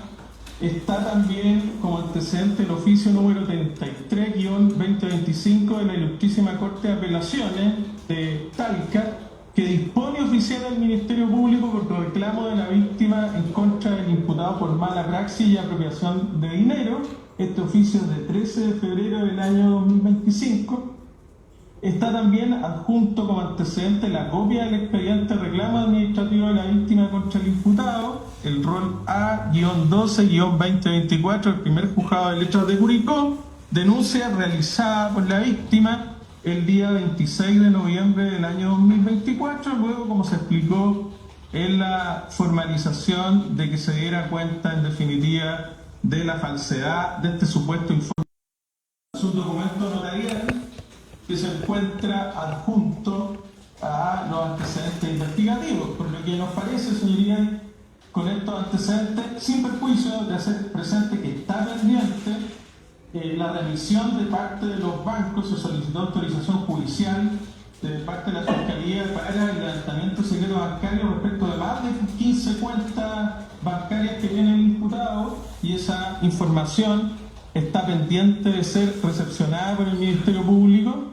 [SPEAKER 4] Está también como antecedente el oficio número 33-2025 de la Ilustrísima Corte de Apelaciones de Talca, que dispone oficial del Ministerio Público por reclamo de la víctima en contra del imputado por mala praxis y apropiación de dinero. Este oficio es de 13 de febrero del año 2025. Está también adjunto como antecedente la copia del expediente de reclamo administrativo de la víctima contra el imputado, el rol A-12-2024 del primer juzgado de letras de Curicó, denuncia realizada por la víctima el día 26 de noviembre del año 2024, luego, como se explicó en la formalización, de que se diera cuenta en definitiva de la falsedad de este supuesto informe. Su documento notarial, que se encuentra adjunto a los antecedentes investigativos, por lo que nos parece, señoría, con estos antecedentes, sin perjuicio de hacer presente que está pendiente la remisión de parte de los bancos, se solicitó autorización judicial de parte de la Fiscalía para el levantamiento de secreto bancario respecto de más de 15 cuentas bancarias que tiene el imputado, y esa información está pendiente de ser recepcionada por el Ministerio Público.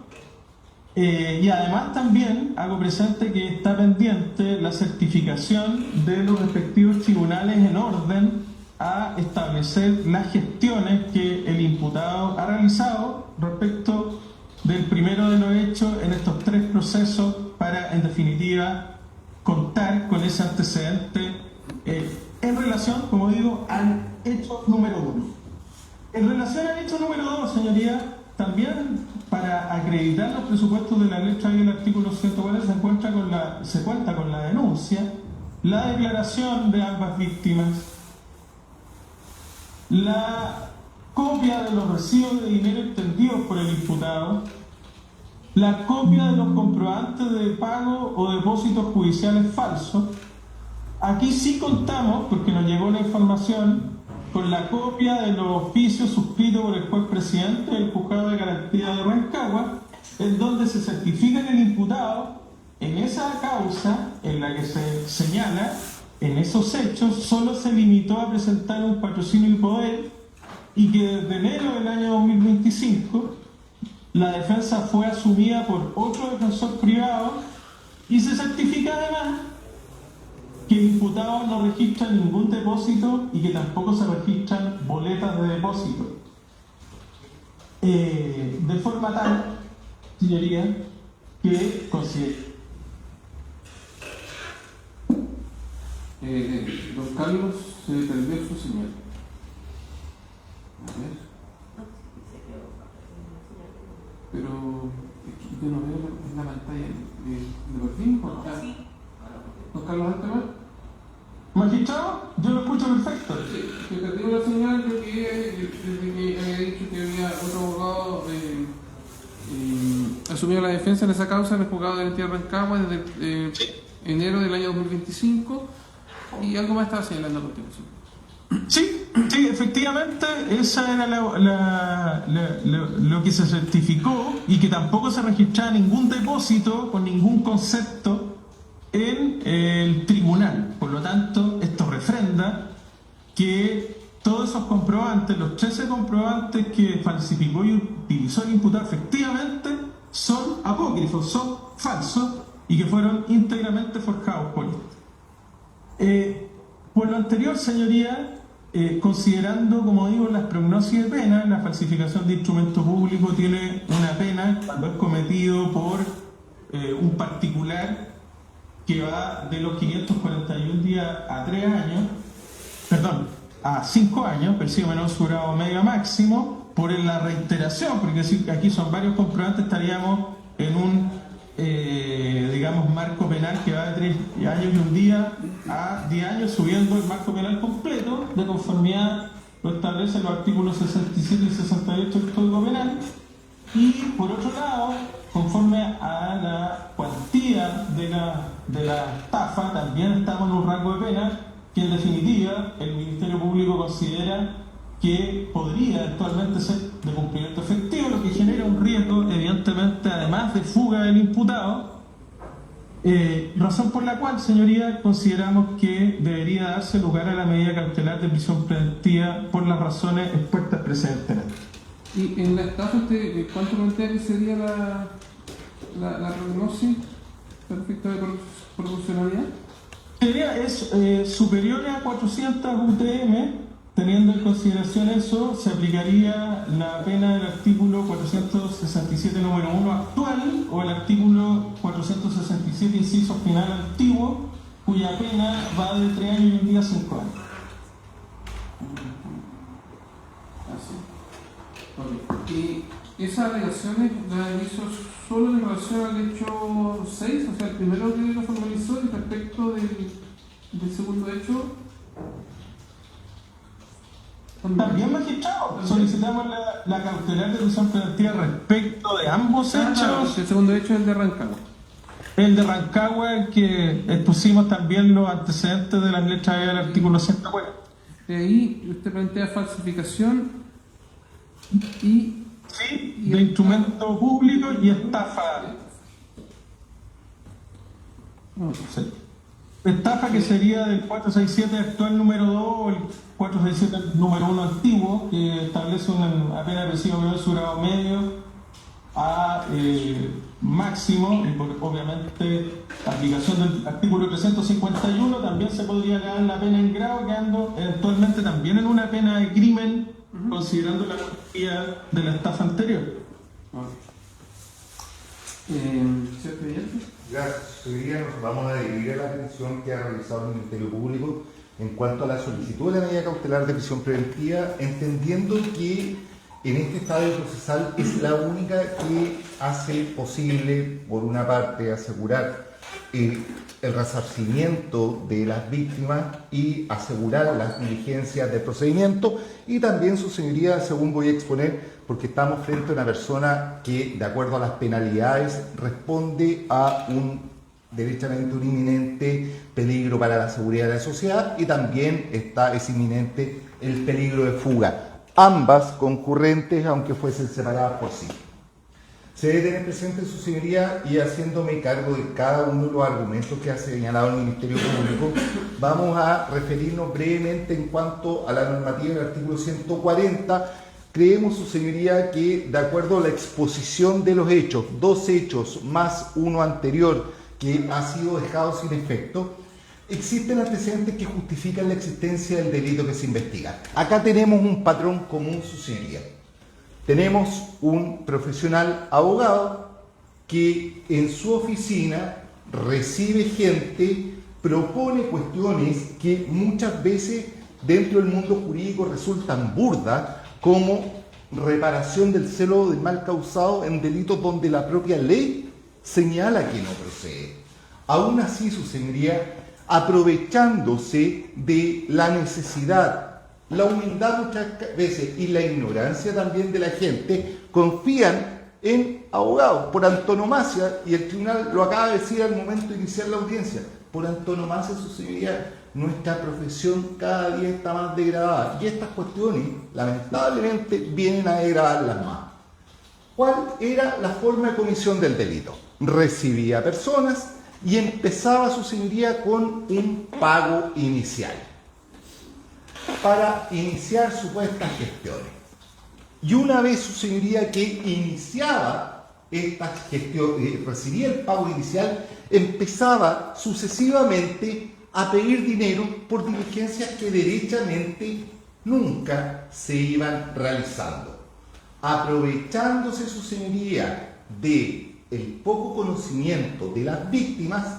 [SPEAKER 4] Y además también hago presente que está pendiente la certificación de los respectivos tribunales en orden a establecer las gestiones que el imputado ha realizado respecto del primero de los hechos en estos 3 procesos para, en definitiva, contar con ese antecedente en relación, como digo, al hecho número 1. En relación al hecho número 2, señoría, también para acreditar los presupuestos de la letra y el artículo 140 se cuenta con la denuncia, la declaración de ambas víctimas, la copia de los recibos de dinero extendidos por el imputado, la copia de los comprobantes de pago o depósitos judiciales falsos. Aquí sí contamos, porque nos llegó la información, con la copia de los oficios suscritos por el juez presidente del Juzgado de Garantía de Rancagua, en donde se certifica que el imputado, en esa causa en la que se señala, en esos hechos, solo se limitó a presentar un patrocinio y poder, y que desde enero del año 2025 la defensa fue asumida por otro defensor privado, y se certifica además que el imputado no registra ningún depósito y que tampoco se registran boletas de depósito. De forma tal, señoría, que considero.
[SPEAKER 2] Don Carlos, se perdió su señal. A ver. Pero yo no veo en la pantalla de los tiempos. Don Carlos Altemar.
[SPEAKER 4] Magistrado, yo lo escucho perfecto.
[SPEAKER 2] Sí, se perdió la señal, creo que desde que había dicho que había otro abogado asumió la defensa en esa causa en el juzgado de Garantía de Rancagua desde enero del año 2025, y algo más estaba señalando a continuación.
[SPEAKER 4] Sí, efectivamente, esa era lo que se certificó, y que tampoco se registraba ningún depósito con ningún concepto en el tribunal. Por lo tanto, esto refrenda que todos esos comprobantes, los 13 comprobantes que falsificó y utilizó el imputado, efectivamente son apócrifos, son falsos, y que fueron íntegramente forjados por él. Por lo anterior, señoría, considerando, como digo, las prognosis de pena, la falsificación de instrumento público tiene una pena cuando es cometido por un particular que va de los 541 días a 3 años, perdón, a 5 años, persigue menor su grado medio máximo, por la reiteración, porque si aquí son varios comprobantes, estaríamos en un digamos, marco penal que va de 3 años y 1 día a 10 años, subiendo el marco penal completo de conformidad lo establecen los artículos 67 y 68 del Código Penal. Y por otro lado, conforme a la cuantía de la estafa, también estamos en un rango de pena que, en definitiva, el Ministerio Público considera que podría actualmente ser de cumplimiento efectivo, lo que genera un riesgo, evidentemente, además de fuga del imputado, razón por la cual, señoría, consideramos que debería darse lugar a la medida cautelar de prisión preventiva por las razones expuestas precedentemente.
[SPEAKER 2] Y en la estafa, ¿cuánto plantea que sería la prognosis perfecta de proporcionalidad?
[SPEAKER 4] Es superior a 400 UTM. Teniendo en consideración eso, se aplicaría la pena del artículo 467 número 1 actual o el artículo 467 inciso final antiguo, cuya pena va de 3 años y 1 día a 5 años.
[SPEAKER 2] Okay. ¿Y esas alegaciones las hizo solo en relación al hecho 6, o sea, el primero que lo formalizó, y respecto del segundo hecho?
[SPEAKER 4] También, magistrado, solicitamos la cautelar de prisión preventiva respecto de ambos hechos.
[SPEAKER 2] El segundo hecho es el de Rancagua.
[SPEAKER 4] El de Rancagua, que expusimos también los antecedentes de las letras E del artículo 140.
[SPEAKER 2] Ahí usted plantea falsificación y
[SPEAKER 4] Sí, de instrumento público y estafa. Sí. Estafa que sería del 467 actual número 2 o el 467 número 1 antiguo, que establece una pena de presidio menor de su grado medio a máximo, y por obviamente aplicación del artículo 351 también se podría quedar la pena en grado, quedando eventualmente también en una pena de crimen, considerando la cuantía de la estafa anterior.
[SPEAKER 2] ¿Señor presidente?
[SPEAKER 9] Gracias. Hoy día nos vamos a dividir la atención que ha realizado el Ministerio Público en cuanto a la solicitud de la medida cautelar de prisión preventiva, entendiendo que en este estadio procesal es la única que hace posible, por una parte, asegurar el resarcimiento de las víctimas y asegurar las diligencias del procedimiento, y también, su señoría, según voy a exponer, porque estamos frente a una persona que, de acuerdo a las penalidades, responde a derechamente un inminente peligro para la seguridad de la sociedad, y también es inminente el peligro de fuga, ambas concurrentes, aunque fuesen separadas por sí. Se debe tener presente, su señoría, y haciéndome cargo de cada uno de los argumentos que ha señalado el Ministerio Público, vamos a referirnos brevemente en cuanto a la normativa del artículo 140. Creemos, su señoría, que de acuerdo a la exposición de los hechos, 2 hechos más uno anterior que ha sido dejado sin efecto, existen antecedentes que justifican la existencia del delito que se investiga. Acá tenemos un patrón común, su señoría. Tenemos un profesional abogado que en su oficina recibe gente, propone cuestiones que muchas veces dentro del mundo jurídico resultan burdas, como reparación del celo del mal causado en delitos donde la propia ley señala que no procede. Aún así, su señoría, aprovechándose de la necesidad, la humildad muchas veces y la ignorancia también de la gente, confían en abogados por antonomasia, y el tribunal lo acaba de decir al momento de iniciar la audiencia, por antonomasia, su señoría, nuestra profesión cada día está más degradada, y estas cuestiones lamentablemente vienen a degradarlas más. ¿Cuál era la forma de comisión del delito? Recibía personas y empezaba, su señoría, con un pago inicial para iniciar supuestas gestiones. Y una vez, su señoría, que iniciaba estas gestiones, recibía el pago inicial, empezaba sucesivamente a pedir dinero por diligencias que derechamente nunca se iban realizando. Aprovechándose, su señoría, de el poco conocimiento de las víctimas,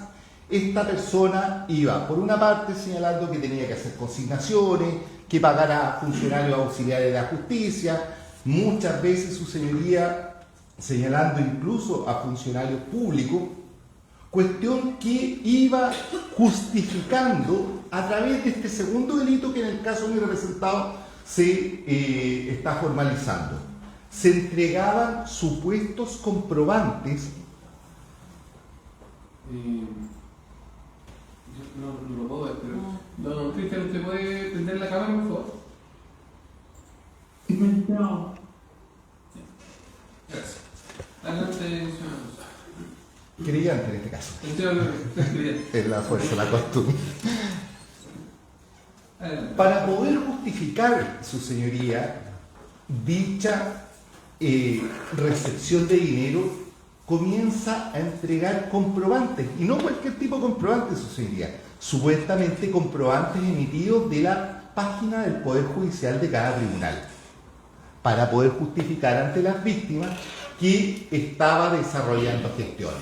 [SPEAKER 9] esta persona iba, por una parte, señalando que tenía que hacer consignaciones, que pagara a funcionarios auxiliares de la justicia, muchas veces, su señoría, señalando incluso a funcionarios públicos, cuestión que iba justificando a través de este segundo delito que en el caso de mi representado se está formalizando. Se entregaban supuestos comprobantes.
[SPEAKER 2] No lo puedo ver, pero... No, Cristian, ¿usted puede prender la cámara, por favor?
[SPEAKER 3] No.
[SPEAKER 2] Gracias. Adelante, señor.
[SPEAKER 9] Creyente en este caso.
[SPEAKER 2] Usted
[SPEAKER 9] Es la fuerza, la costumbre.
[SPEAKER 2] Adelante.
[SPEAKER 9] Para poder justificar, su señoría, dicha recepción de dinero, comienza a entregar comprobantes, y no cualquier tipo de comprobantes, su señoría, supuestamente comprobantes emitidos de la página del Poder Judicial de cada tribunal, para poder justificar ante las víctimas que estaba desarrollando gestiones.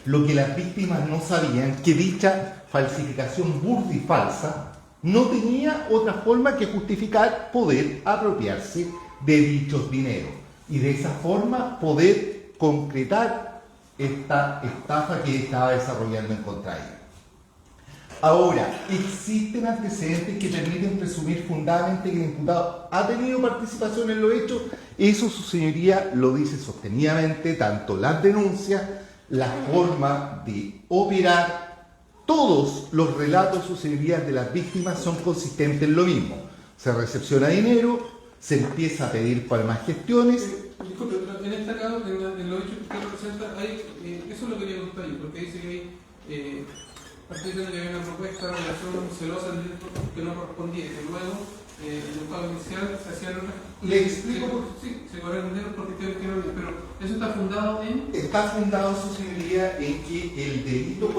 [SPEAKER 9] Lo que las víctimas no sabían, que dicha falsificación burda y falsa no tenía otra forma que justificar poder apropiarse de dichos dineros, y de esa forma poder concretar esta estafa que estaba desarrollando en contra de ella. Ahora, existen antecedentes que permiten presumir fundadamente que el imputado ha tenido participación en los hechos. Eso, su señoría, lo dice sostenidamente tanto las denuncias la forma de operar. Todos los relatos, su señoría, de las víctimas son consistentes en lo mismo. Se recepciona dinero, se empieza a pedir para más gestiones.
[SPEAKER 2] Disculpe, pero en este caso, en los hechos que usted representa, eso lo quería contar yo, porque dice que hay, parte diciendo que hay una propuesta de relación celosa del director que no correspondía, y que luego, en el pago inicial, se hacían otras.
[SPEAKER 9] Le explico por
[SPEAKER 2] Sí, se corren dinero porque tienen que no, pero eso está fundado en.
[SPEAKER 9] Está fundado, su señoría, en que el delito.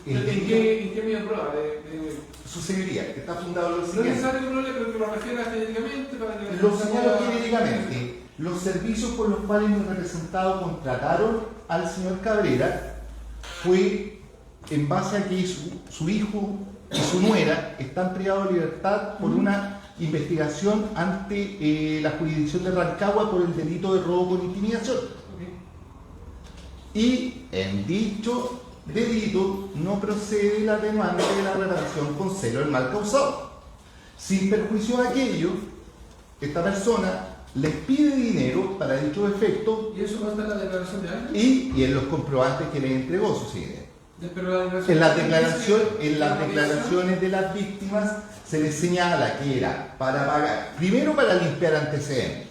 [SPEAKER 2] ¿En qué medio de prueba?
[SPEAKER 9] Su señoría, está fundado en lo
[SPEAKER 2] No es
[SPEAKER 9] siguiente.
[SPEAKER 2] necesario que uno le, pero que lo refiera genéricamente para que
[SPEAKER 9] Lo señalo genéricamente. Los servicios por los cuales mi representado contrataron al señor Cabrera fue en base a que su hijo y su nuera están privados de libertad por una investigación ante la jurisdicción de Rancagua por el delito de robo con intimidación. Y en dicho delito no procede la atenuante de la reparación con celo del mal causado. Sin perjuicio de aquello, esta persona les pide dinero para dicho efecto.
[SPEAKER 2] ¿Y eso consta en la declaración de alguien?
[SPEAKER 9] Y en los comprobantes que le entregó, su señoría.
[SPEAKER 2] Pero
[SPEAKER 9] En las declaraciones de las víctimas se les señala que era para pagar, primero para limpiar antecedentes,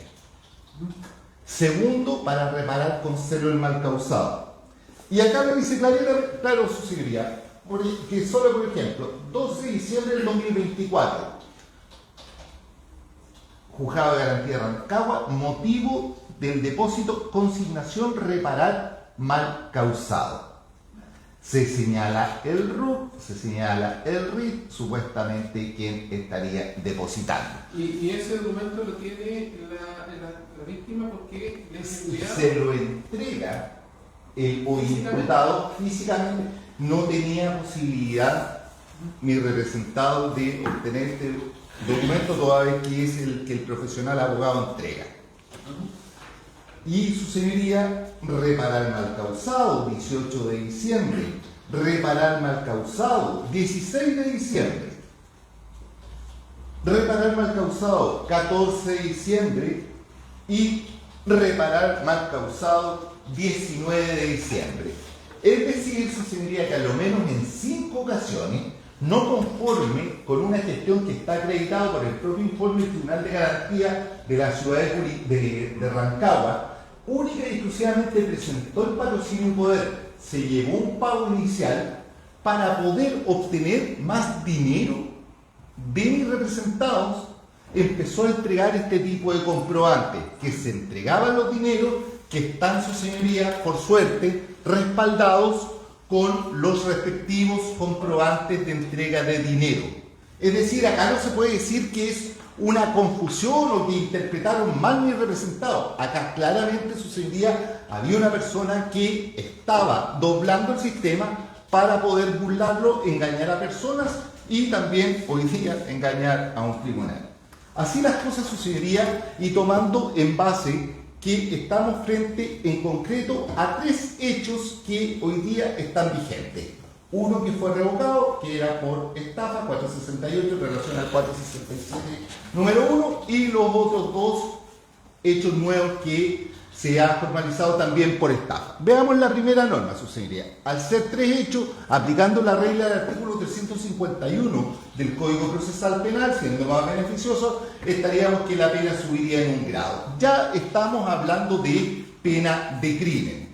[SPEAKER 9] segundo para reparar con celo el mal causado. Y acá me dice claro, su señoría, que solo por ejemplo, 12 de diciembre del 2024, Juzgado de Garantía de Rancagua, motivo del depósito, consignación, reparar mal causado. Se señala el RUC, se señala el RIT, supuestamente quien estaría depositando.
[SPEAKER 2] ¿Y ese documento lo tiene la víctima porque le es enviado?
[SPEAKER 9] Se lo entrega o imputado físicamente. No tenía posibilidad mi representado de obtener este documento toda vez que es el que el profesional abogado entrega. Y su señoría, reparar mal causado, 18 de diciembre, reparar mal causado, 16 de diciembre, reparar mal causado, 14 de diciembre y reparar mal causado, 19 de diciembre. Es decir, su señoría, que a lo menos en 5 ocasiones, no conforme con una gestión que está acreditada por el propio informe del Tribunal de Garantía de la ciudad de Rancagua, única y exclusivamente presentó el patrocinio y poder, se llevó un pago inicial para poder obtener más dinero de mis representados, empezó a entregar este tipo de comprobantes, que se entregaban los dineros que están, su señoría, por suerte, respaldados con los respectivos comprobantes de entrega de dinero. Es decir, acá no se puede decir que es una confusión o que interpretaron mal mis representados. Acá claramente sucedía, había una persona que estaba doblando el sistema para poder burlarlo, engañar a personas y también, hoy día, engañar a un tribunal. Así las cosas sucederían, y tomando en base que estamos frente en concreto a 3 hechos que hoy día están vigentes. Uno que fue revocado, que era por estafa, 468 en relación al 467 número 1, y los otros 2 hechos nuevos que se ha formalizado también por estafa. Veamos la primera norma, su señoría. Al ser 3 hechos, aplicando la regla del artículo 351 del Código Procesal Penal, siendo más beneficioso, estaríamos que la pena subiría en 1 grado. Ya estamos hablando de pena de crimen,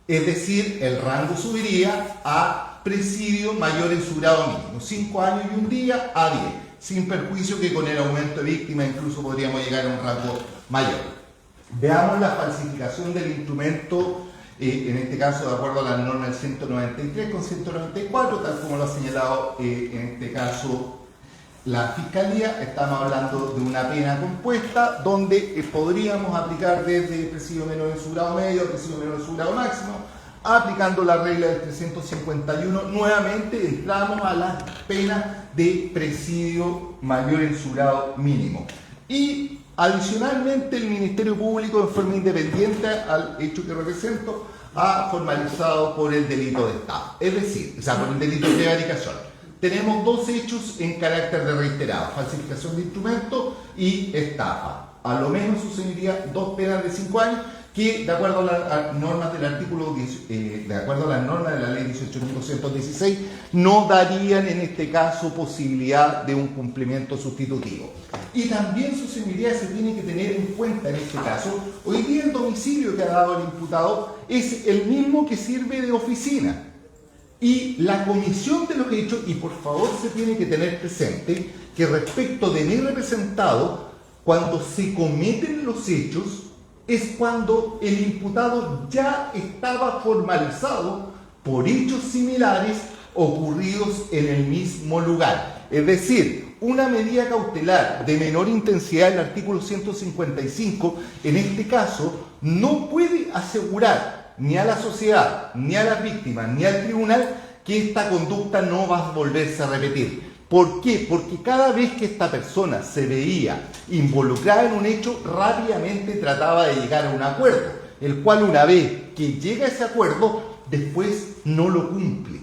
[SPEAKER 9] es decir, el rango subiría a presidio mayor en su grado mínimo, 5 años y 1 día a 10, sin perjuicio que con el aumento de víctimas incluso podríamos llegar a un rango mayor. Veamos la falsificación del instrumento, en este caso de acuerdo a la norma del 193 con 194, tal como lo ha señalado en este caso la Fiscalía. Estamos hablando de una pena compuesta donde podríamos aplicar desde presidio menor en su grado medio a presidio menor en su grado máximo. Aplicando la regla del 351, nuevamente entramos a la pena de presidio mayor en su grado mínimo. Y adicionalmente el Ministerio Público, en forma independiente al hecho que represento, ha formalizado por el delito de estafa, es decir, por el delito de prevaricación. Tenemos 2 hechos en carácter de reiterado: falsificación de instrumentos y estafa. A lo menos, su señoría, 2 penas de 5 años, que de acuerdo a las normas del artículo de acuerdo a las normas de la ley 18.216 no darían en este caso posibilidad de un cumplimiento sustitutivo. Y también, su señoría, se tiene que tener en cuenta en este caso, hoy día el domicilio que ha dado el imputado es el mismo que sirve de oficina. Y la comisión de los hechos, y por favor se tiene que tener presente que respecto de mi representado, cuando se cometen los hechos, es cuando el imputado ya estaba formalizado por hechos similares ocurridos en el mismo lugar. Es decir, una medida cautelar de menor intensidad del artículo 155, en este caso, no puede asegurar ni a la sociedad, ni a las víctimas, ni al tribunal que esta conducta no va a volverse a repetir. ¿Por qué? Porque cada vez que esta persona se veía involucrada en un hecho, rápidamente trataba de llegar a un acuerdo, el cual una vez que llega a ese acuerdo, después no lo cumple.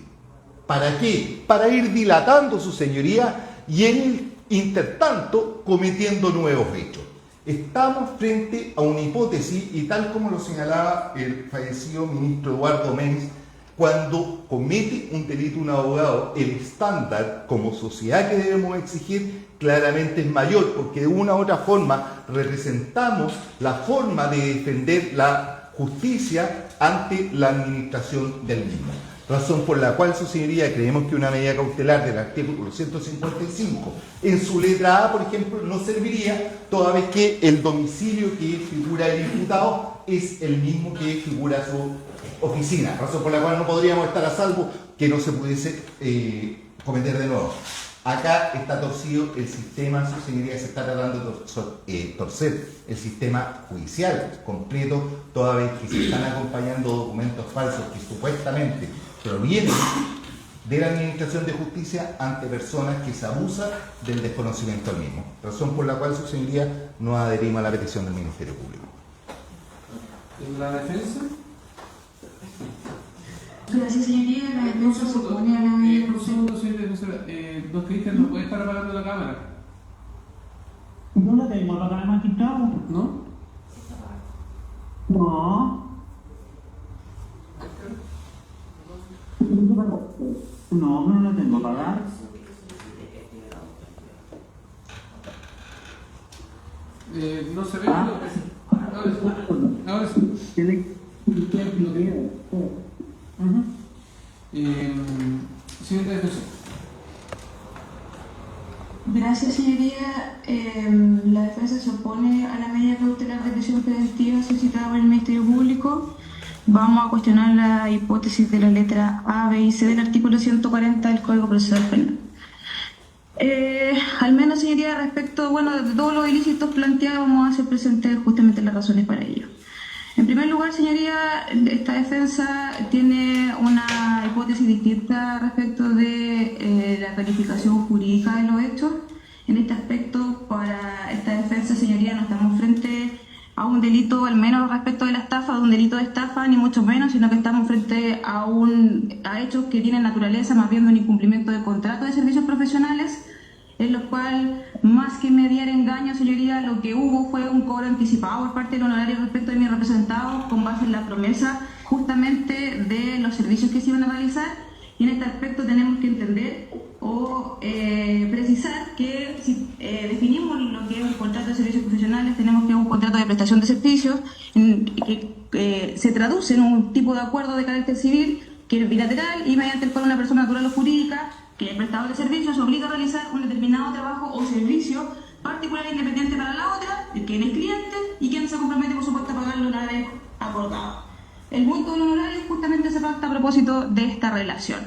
[SPEAKER 9] ¿Para qué? Para ir dilatando, su señoría, y en el intertanto cometiendo nuevos hechos. Estamos frente a una hipótesis, y tal como lo señalaba el fallecido ministro Eduardo Menz, cuando comete un delito un abogado, el estándar como sociedad que debemos exigir claramente es mayor, porque de una u otra forma representamos la forma de defender la justicia ante la administración del mismo. Razón por la cual, su señoría, creemos que una medida cautelar del artículo 155 en su letra A, por ejemplo, no serviría, toda vez que el domicilio que figura el imputado es el mismo que figura su oficina. Razón por la cual no podríamos estar a salvo que no se pudiese cometer de nuevo. Acá está torcido el sistema, su señoría, se está tratando de torcer el sistema judicial completo, toda vez que se están acompañando documentos falsos que supuestamente provienen de la Administración de Justicia ante personas que se abusan del desconocimiento del mismo. Razón por la cual, su señoría, no adherimos a la petición del Ministerio Público.
[SPEAKER 2] ¿En la defensa?
[SPEAKER 5] Gracias, señoría. La defensa se opone a la medida
[SPEAKER 2] Un segundo, señor defensor. Don Cristian, ¿no puede estar apagando la cámara?
[SPEAKER 3] No la tengo apagada, magistrado.
[SPEAKER 2] ¿No?
[SPEAKER 3] No. No la tengo apagada.
[SPEAKER 2] No se ve. Ahora sí. Señor defensor.
[SPEAKER 5] Gracias, señoría. La defensa se opone a la medida cautelar de prisión preventiva solicitada por el Ministerio Público. Vamos a cuestionar la hipótesis de la letra A, B y C del artículo 140 del Código Procesal Penal. Al menos, señoría, respecto de todos los ilícitos planteados, vamos a hacer presentes justamente las razones para ello. En primer lugar, señoría, esta defensa tiene una hipótesis distinta respecto de la calificación jurídica de los hechos. En este aspecto, para esta defensa, señoría, no estamos frente a un delito, al menos respecto de la estafa, de un delito de estafa, ni mucho menos, sino que estamos frente a hechos que tienen naturaleza más bien de un incumplimiento de contrato de servicios profesionales, en los cuales, más que mediar engaño, señoría, lo que hubo fue un cobro anticipado por parte del honorario respecto de mi representado con base en la promesa justamente de los servicios que se iban a realizar. Y en este aspecto tenemos que entender o precisar que si definimos lo que es un contrato de servicios profesionales, tenemos que un contrato de prestación de servicios que se traduce en un tipo de acuerdo de carácter civil que es bilateral y mediante el cual una persona natural o jurídica que el prestador de servicios se obliga a realizar un determinado trabajo o servicio particular e independiente para la otra, el quien es cliente y quien se compromete por supuesto a pagarlo una vez acordado. El monto del honorario justamente se pacta a propósito de esta relación.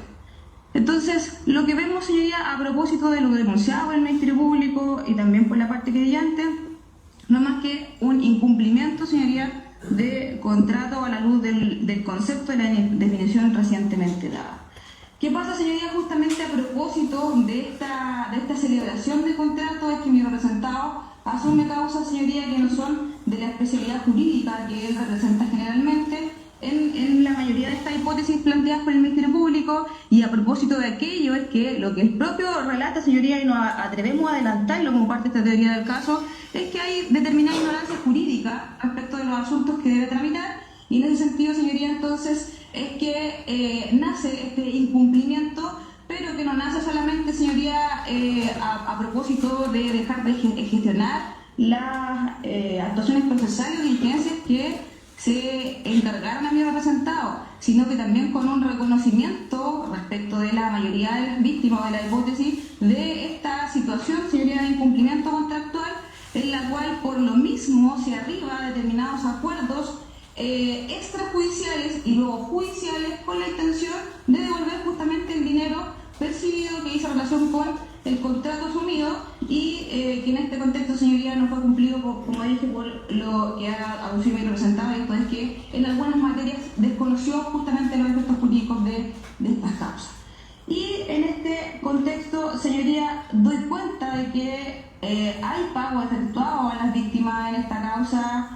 [SPEAKER 5] Entonces, lo que vemos, señoría, a propósito de lo denunciado por el Ministerio Público y también por la parte querellante, no es más que un incumplimiento, señoría, de contrato a la luz del concepto de la definición recientemente dada. ¿Qué pasa, señoría? Justamente a propósito de esta celebración de contrato es que mi representado asume causas, señoría, que no son de la especialidad jurídica que él representa generalmente en la mayoría de estas hipótesis planteadas por el Ministerio Público, y a propósito de aquello es que lo que el propio relata, señoría, y nos atrevemos a adelantarlo como parte de esta teoría del caso, es que hay determinada ignorancia jurídica respecto de los asuntos que debe tramitar, y en ese sentido, señoría, entonces, es que nace este incumplimiento, pero que no nace solamente, señoría, a propósito de dejar de gestionar las actuaciones procesales o diligencias que se encargaron a mi representado, sino que también con un reconocimiento respecto de la mayoría de las víctimas de la hipótesis de esta situación, señoría, de incumplimiento contractual, en la cual por lo mismo se arriba a determinados acuerdos extrajudiciales y luego judiciales con la intención de devolver justamente el dinero percibido que hizo relación con el contrato asumido y que en este contexto, señoría, no fue cumplido, como dije, por lo que ha aducido mi representado, y esto es que en algunas materias desconoció justamente los efectos jurídicos de estas causas. Y en este contexto, señoría, doy cuenta de que hay pago efectuado a las víctimas en esta causa,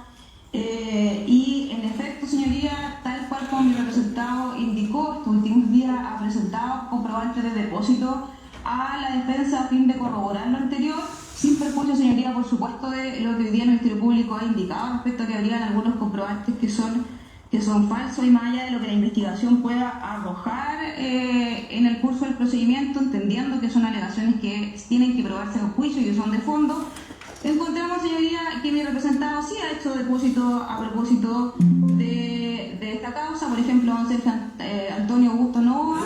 [SPEAKER 5] y en efecto, señoría, tal cual como mi representado indicó, estos últimos días ha presentado comprobantes de depósito a la defensa a fin de corroborar lo anterior, sin perjuicio, señoría, por supuesto, de lo que hoy día el Ministerio Público ha indicado respecto a que habrían algunos comprobantes que son falsos, y más allá de lo que la investigación pueda arrojar en el curso del procedimiento, entendiendo que son alegaciones que tienen que probarse en juicio y que son de fondo. Encontramos, señoría, que mi representado sí ha hecho depósito a propósito de esta causa. Por ejemplo, don Sergio Antonio Augusto Novoa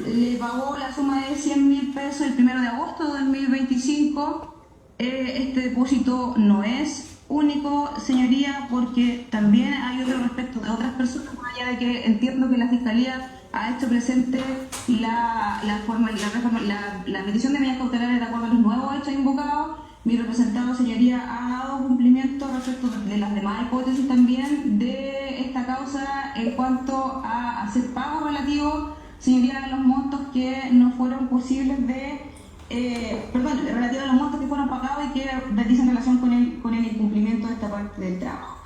[SPEAKER 5] le pagó la suma de 100.000 pesos el 1 de agosto de 2025. Este depósito no es único, señoría, porque también hay otro respecto de otras personas, más allá de que entiendo que la Fiscalía ha hecho presente la petición de medidas cautelares de acuerdo a los nuevos hechos invocados. Mi representado, señoría, ha dado cumplimiento respecto de las demás hipótesis también de esta causa en cuanto a hacer pagos relativos, señoría, a los montos que no fueron posibles relativos a los montos que fueron pagados y que dicen relación con el incumplimiento de esta parte del trabajo.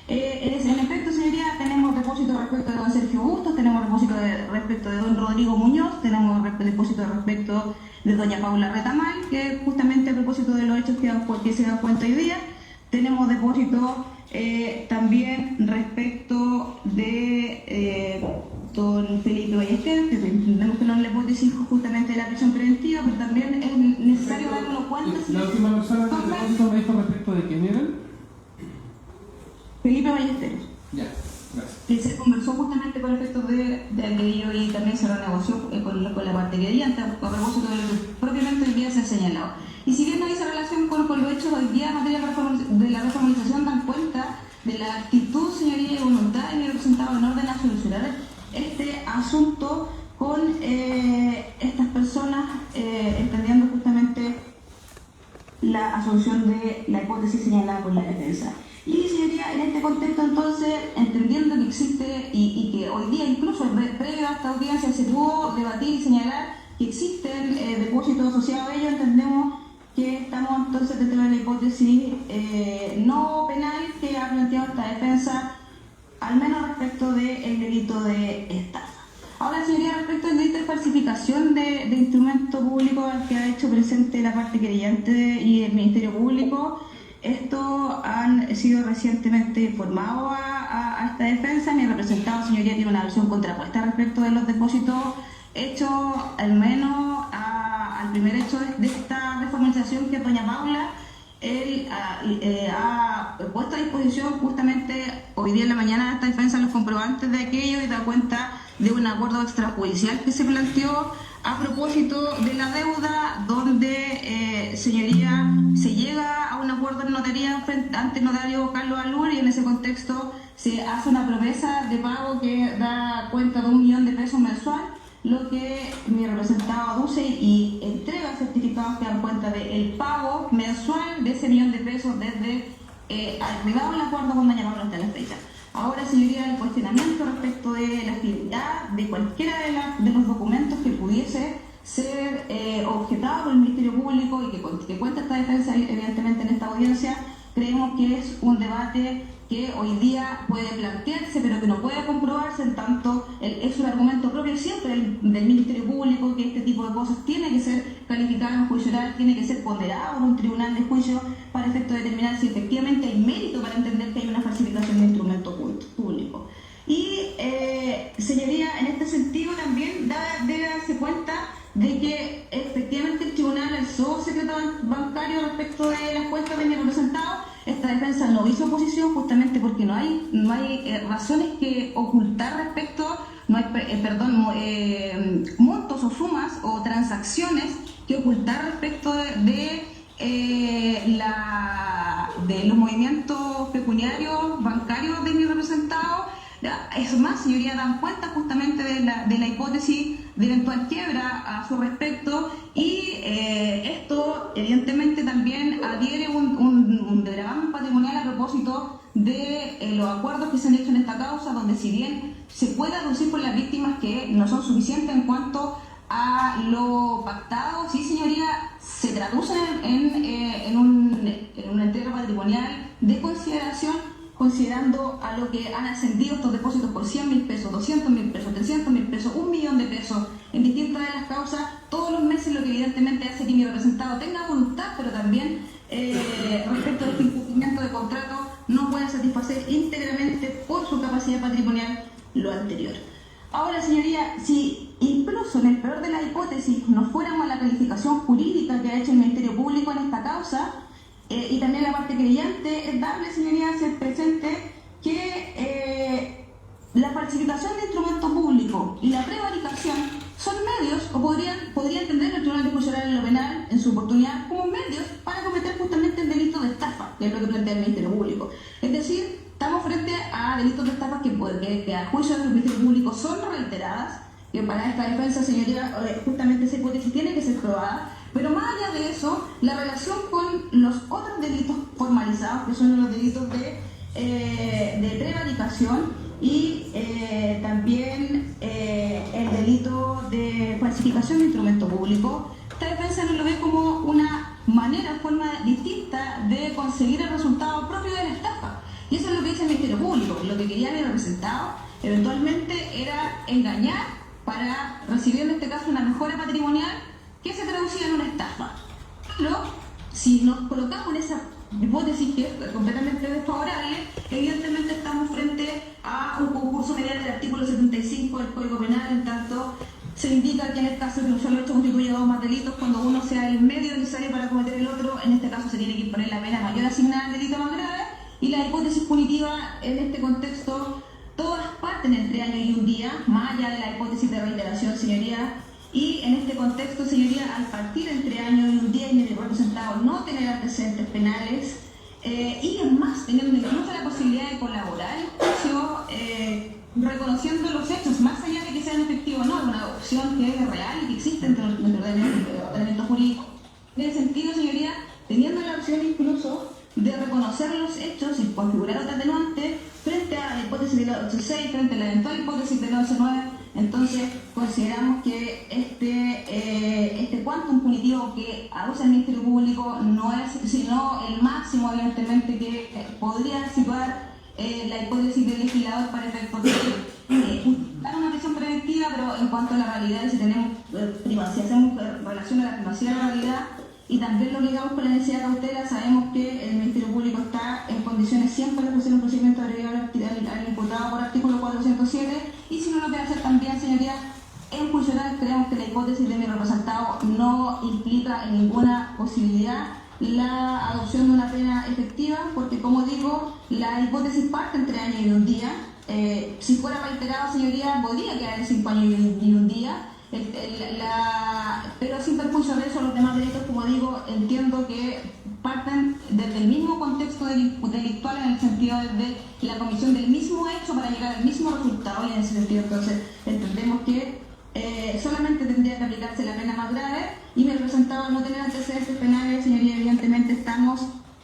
[SPEAKER 5] En efecto, señoría, tenemos depósito respecto de don Sergio Bustos, tenemos depósito respecto de don Rodrigo Muñoz, tenemos depósito respecto de doña Paula Retamal, que justamente a propósito de los hechos que se dan cuenta hoy día. Tenemos depósito también respecto de don Felipe Ballester, que entendemos que no le puedo decir justamente de la prisión preventiva, pero también es necesario darlo cuenta.
[SPEAKER 2] La última persona que depósito me dijo respecto de quién eran.
[SPEAKER 5] Felipe Ballesteros.
[SPEAKER 2] Ya, gracias.
[SPEAKER 5] Que se conversó justamente con efectos de aquello y también se lo negoció con la parte que había, a propósito de lo que propiamente hoy día se ha señalado. Y si bien no dice relación con los hechos hoy día en materia de la reformalización, dan cuenta de la actitud, señoría, y voluntad de mi representado en orden a solucionar este asunto con estas personas, entendiendo justamente la asunción de la hipótesis señalada por la defensa. Y, señoría, en este contexto, entonces, entendiendo que existe y que hoy día, incluso previo a esta audiencia, se pudo debatir y señalar que existen depósitos asociados a ello, entendemos que estamos entonces dentro de la hipótesis no penal que ha planteado esta defensa, al menos respecto del delito de estafa. Ahora, señoría, respecto al delito de falsificación de instrumento público al que ha hecho presente la parte querellante y el Ministerio Público, estos han sido recientemente informados a esta defensa. Mi representado, señoría, tiene una versión contrapuesta respecto de los depósitos hechos, al menos al primer hecho de esta reformalización, que doña Paula él ha puesto a disposición justamente hoy día en la mañana de esta defensa los comprobantes de aquello y da cuenta de un acuerdo extrajudicial que se planteó a propósito de la deuda, donde, señoría, se llega a un acuerdo en notaría ante el notario Carlos Alur, y en ese contexto se hace una promesa de pago que da cuenta de 1 millón de pesos mensual, lo que mi representado aduce y entrega certificados que dan cuenta del pago mensual de ese 1 millón de pesos desde arribado el acuerdo con doña Paula hasta la fecha. Ahora, señoría, el cuestionamiento respecto de la fidelidad de cualquiera de los documentos que pudiese ser objetado por el Ministerio Público y que cuenta esta defensa, evidentemente, en esta audiencia, creemos que es un debate que hoy día puede plantearse, pero que no puede comprobarse, en tanto es un argumento propio siempre del Ministerio Público que este tipo de cosas tiene que ser calificado en juicio oral, tiene que ser ponderado en un tribunal de juicio para efecto de determinar si efectivamente hay mérito para entender que hay una falsificación de instrumento público. Y, señoría, en este sentido también debe darse cuenta de que efectivamente el tribunal alzó secreto bancario respecto de las cuentas de mi representado. Esta defensa no hizo oposición justamente porque no hay razones que ocultar respecto, no hay, montos o sumas o transacciones que ocultar respecto de los movimientos pecuniarios bancarios de mi representado. Es más, señoría, dan cuenta justamente de la hipótesis de eventual quiebra a su respecto, y esto evidentemente también adhiere un gravamen patrimonial a propósito de los acuerdos que se han hecho en esta causa, donde si bien se puede aducir por las víctimas que no son suficientes en cuanto a lo pactado, sí, señoría, se traducen en una entrega patrimonial de consideración, considerando a lo que han ascendido estos depósitos por 100.000 pesos, 200.000 pesos, 300.000 pesos, 1.000.000 de pesos en distintas de las causas todos los meses, lo que evidentemente hace que mi representado tenga voluntad, pero también respecto a este incumplimiento de contrato no pueda satisfacer íntegramente por su capacidad patrimonial lo anterior. Ahora, señoría, si incluso en el peor de las hipótesis nos fuéramos a la calificación jurídica que ha hecho el Ministerio Público en esta causa, y también la parte creyente, es darle, señoría, hacer presente que la falsificación de instrumento público y la prevaricación son medios, o podría entender el Tribunal de Juicio Oral en lo penal en su oportunidad como medios para cometer justamente el delito de estafa, que es lo que plantea el Ministerio Público. Es decir, estamos frente a delitos de estafa que a juicio del Ministerio Público son reiteradas, que para esta defensa, señoría, justamente esa hipótesis tiene que ser probada. Pero más allá de eso, la relación con los otros delitos formalizados, que son los delitos de prevaricación y también el delito de falsificación de instrumento público, esta defensa no lo ve como una manera, forma distinta de conseguir el resultado propio de la estafa. Y eso es lo que dice el Ministerio Público. Lo que quería haber representado eventualmente era engañar para recibir en este caso una mejora patrimonial que se traducía en una estafa. Pero si nos colocamos en esa hipótesis que es completamente desfavorable, evidentemente estamos frente a un concurso mediante el artículo 75 del Código Penal, en tanto se indica que en el caso de que un solo hecho constituye dos o más delitos, cuando uno sea el medio necesario para cometer el otro, en este caso se tiene que imponer la pena mayor asignada al delito más grave, y la hipótesis punitiva en este contexto todas parten entre año y un día, más allá de la hipótesis de reiteración, señoría. Y en este contexto, señoría, al partir entre año y un día y mi representado no tener antecedentes penales, y es más, teniendo incluso la posibilidad de colaborar en juicio, reconociendo los hechos, más allá de que sean efectivos o no, es una opción que es real y que existe entre los ordenamientos jurídicos. En ese sentido, señoría, teniendo la opción incluso de reconocer los hechos y configurar otra atenuante frente a la hipótesis de la 86, frente a la eventual hipótesis de la 89, entonces consideramos que este quantum punitivo que aduce el Ministerio Público no es sino el máximo, evidentemente, que podría situar la hipótesis del legislador para efectos de dar una prisión preventiva, pero en cuanto a la realidad, si tenemos si hacemos relación a la privacidad de la realidad y también lo ligamos con la necesidad de cautela, sabemos que el Ministerio Público está en condiciones siempre de ofrecer un procedimiento abreviado al imputado por artículo 407, y si no lo quiere hacer también, señoría, en juicio oral creemos que la hipótesis de mi representado no implica en ninguna posibilidad la adopción de una pena efectiva, porque, como digo, la hipótesis parte entre año y un día. Si fuera reiterado, señoría, podría quedar en 5 años y un día, pero sin perjuicio de eso, los demás delitos, como digo, entiendo que parten desde el mismo contexto delictual, en el sentido de la comisión del mismo hecho para llegar al mismo resultado, y en ese sentido entonces entendemos que solamente tendría que aplicarse la pena más grave, y mi representado, al no tener antecedentes penales, señoría, evidentemente estamos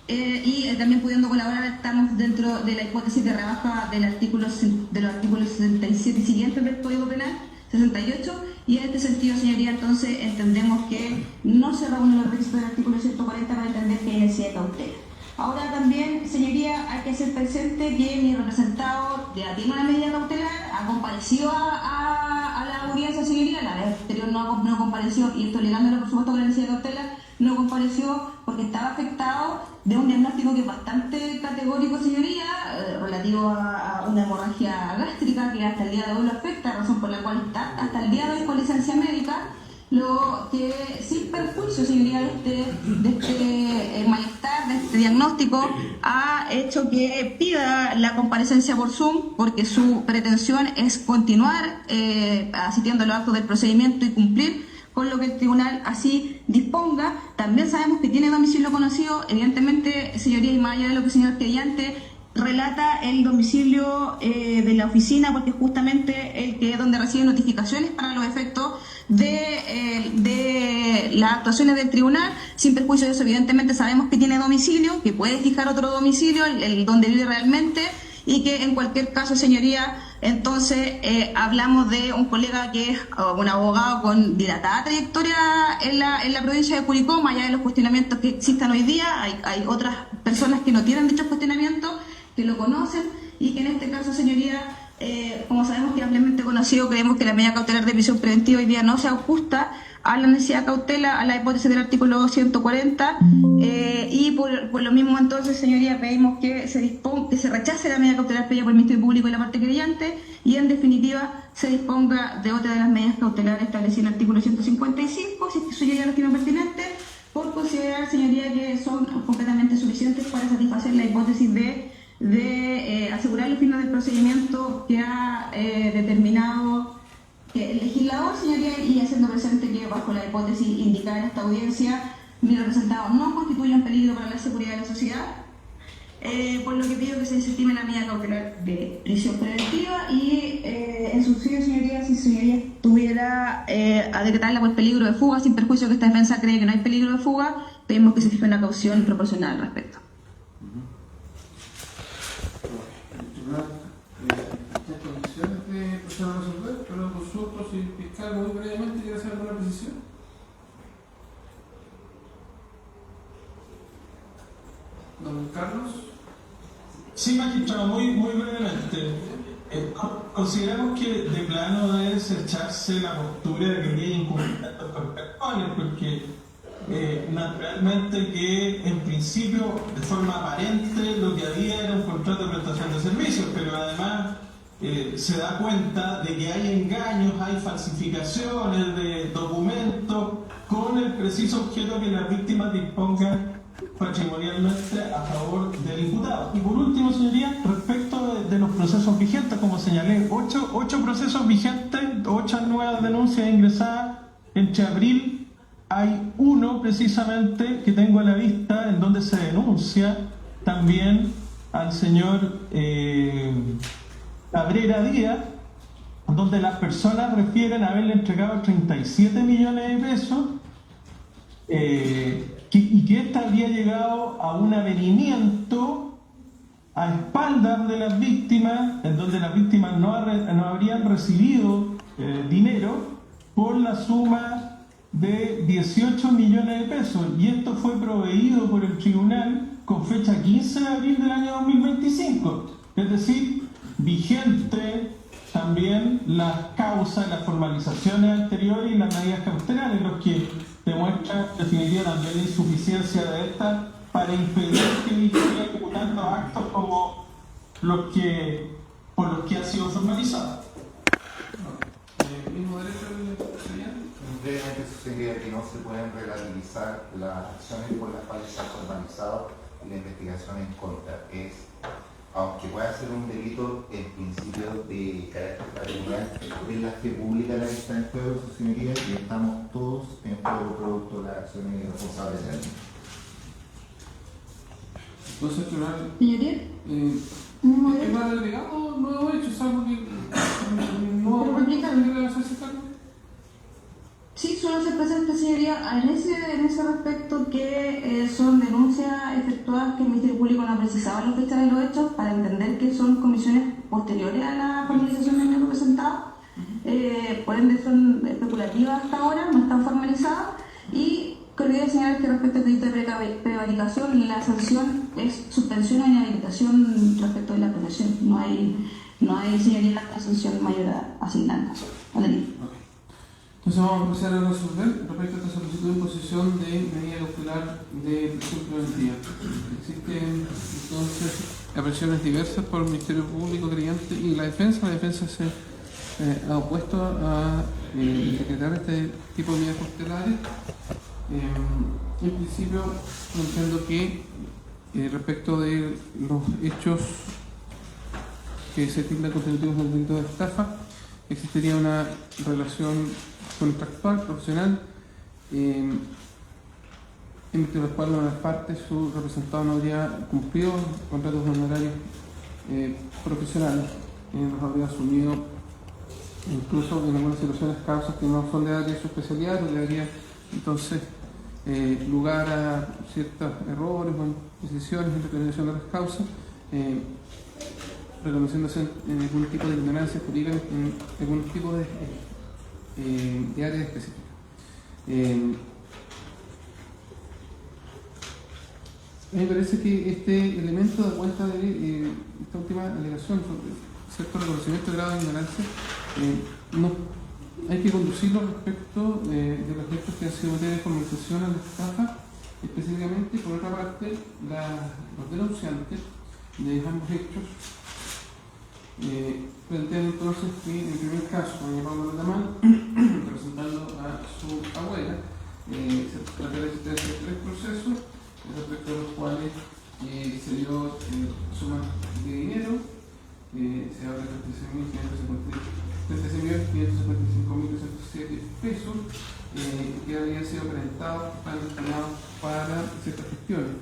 [SPEAKER 5] y también pudiendo colaborar, estamos dentro de la hipótesis de rebaja de los artículos 67 y siguientes del Código Penal, 68, y en este sentido, señoría, entonces entendemos que no se reúnen los requisitos del artículo 140 para entender que hay necesidad de cautela. Ahora también, señoría, hay que hacer presente que mi representado ya tiene una medida cautelar comparecido a la audiencia, señoría, la vez anterior no compareció, y esto legándolo por supuesto con la necesidad de cautela, no compareció porque estaba afectado de un diagnóstico que es bastante categórico, señoría, relativo a una hemorragia gástrica que hasta el día de hoy lo afecta, razón por la cual está hasta el día de hoy con licencia médica, lo que sin perjuicio, señoría, de este malestar, de este diagnóstico, ha hecho que pida la comparecencia por Zoom, porque su pretensión es continuar asistiendo a los actos del procedimiento y cumplir con lo que el tribunal así disponga. También sabemos que tiene domicilio conocido, evidentemente, señoría, y más allá de lo que el señor expediente relata el domicilio de la oficina, porque es justamente el que es donde recibe notificaciones para los efectos de las actuaciones del tribunal. Sin perjuicio de eso, evidentemente sabemos que tiene domicilio, que puede fijar otro domicilio, el donde vive realmente, y que en cualquier caso, señoría, entonces hablamos de un colega que es un abogado con dilatada trayectoria en la provincia de Curicó, más allá de los cuestionamientos que existan hoy día. Hay otras personas que no tienen dichos cuestionamientos, que lo conocen, y que en este caso, señoría, como sabemos que es ampliamente conocido, creemos que la medida cautelar de prisión preventiva hoy día no se ajusta a la necesidad de cautela, a la hipótesis del artículo 140, y por lo mismo, entonces, señoría, pedimos que se rechace la medida cautelar pedida por el Ministerio Público y la parte creyente, y en definitiva se disponga de otra de las medidas cautelares establecidas en el artículo 155, si es que eso ya lo estima pertinente, por considerar, señoría, que son completamente suficientes para satisfacer la hipótesis de asegurar los fines del procedimiento que ha determinado el legislador, señoría, y haciendo presente que bajo la hipótesis indicada en esta audiencia, mi representado no constituye un peligro para la seguridad de la sociedad, por lo que pido que se desestime la medida cautelar de prisión preventiva, y en subsidio, señoría, si señoría estuviera a decretarla por peligro de fuga, sin perjuicio que esta defensa cree que no hay peligro de fuga, pedimos que se fije una caución proporcional al respecto.
[SPEAKER 2] ¿Hay condiciones de proceder a resolver? Pero consulto si el fiscal muy brevemente quiere hacer alguna precisión. Don Carlos.
[SPEAKER 4] Sí, magistrado, muy brevemente. Consideramos que de plano debe desecharse la postura de que hay incumplimientos contractuales, porque naturalmente que en principio, de forma aparente, lo que había era un contrato de prestación de servicios, pero además se da cuenta de que hay engaños, hay falsificaciones de documentos con el preciso objeto que las víctimas dispongan patrimonialmente a favor del imputado. Y por último, señoría, respecto de los procesos vigentes, como señalé, 8 procesos vigentes, 8 nuevas denuncias ingresadas entre abril. Hay uno precisamente que tengo a la vista en donde se denuncia también al señor Cabrera Díaz, donde las personas refieren haberle entregado 37 millones de pesos y que ésta había llegado a un avenimiento a espaldas de las víctimas, en donde las víctimas no habrían recibido dinero por la suma de 18 millones de pesos, y esto fue proveído por el tribunal con fecha 15 de abril del año 2025, es decir, vigente también las causas, las formalizaciones anteriores y las medidas cautelares, lo que demuestra definitivamente también la insuficiencia de esta para impedir que siga ejecutando actos como por los que ha sido formalizado.
[SPEAKER 2] Mismo derecho del presidente.
[SPEAKER 9] Brevemente sucedería que no se pueden relativizar las acciones por las cuales se ha formalizado la investigación en contra. Aunque pueda ser un delito, en principio de carácter patrimonial, es la fe pública la que está en juego, su señoría, y estamos todos en juego producto de las acciones irresponsables de alguien.
[SPEAKER 2] Entonces, tribunal.
[SPEAKER 5] Señoría,
[SPEAKER 2] ¿qué más agregado? No he hecho, salvo que no quiere hacerse cargo.
[SPEAKER 5] sí, solo se presenta, señoría, en ese respecto que son denuncias efectuadas que el Ministerio Público no precisaba la fecha de los hechos, para entender que son comisiones posteriores a la formalización del medio representado. Por ende son especulativas hasta ahora, no están formalizadas, y quería señalar que respecto al delito de prevaricación, la sanción es suspensión o inhabilitación respecto de la apelación. No hay señoría, la sanción mayor a está asignada en caso. Valeria.
[SPEAKER 2] Entonces vamos a empezar a resolver respecto a esta solicitud de imposición de medida cautelar de prisión preventiva. Existen entonces apreciaciones diversas por el Ministerio Público creyente y la defensa. La defensa se ha opuesto a decretar este tipo de medidas cautelares. En principio, entiendo que respecto de los hechos que se tildan constitutivos del delito de estafa, existiría una relación contractual, profesional, en virtud de la cual una de las partes, su representado, no habría cumplido contratos honorarios profesionales, los habría asumido incluso en algunas situaciones causas que no son de área de su especialidad, le daría entonces lugar a ciertos errores o decisiones en determinación de las causas, reconociéndose en algún tipo de ignorancia jurídica en algún tipo de área específica. A mí me parece que este elemento da cuenta de esta última alegación sobre cierto reconocimiento de grado de ignorancia. No hay que conducirlo respecto de los hechos que han sido materia de formalización a la estafa, específicamente. Por otra parte, los denunciantes de ambos hechos plantean entonces que en el primer caso, doña Paula Latamán, representando a su abuela, se trata de la existencia de 3 procesos, respecto a los cuales se dio sumas de dinero, se habla de 36.555.307 pesos, que habían sido presentados, están destinados para ciertas gestiones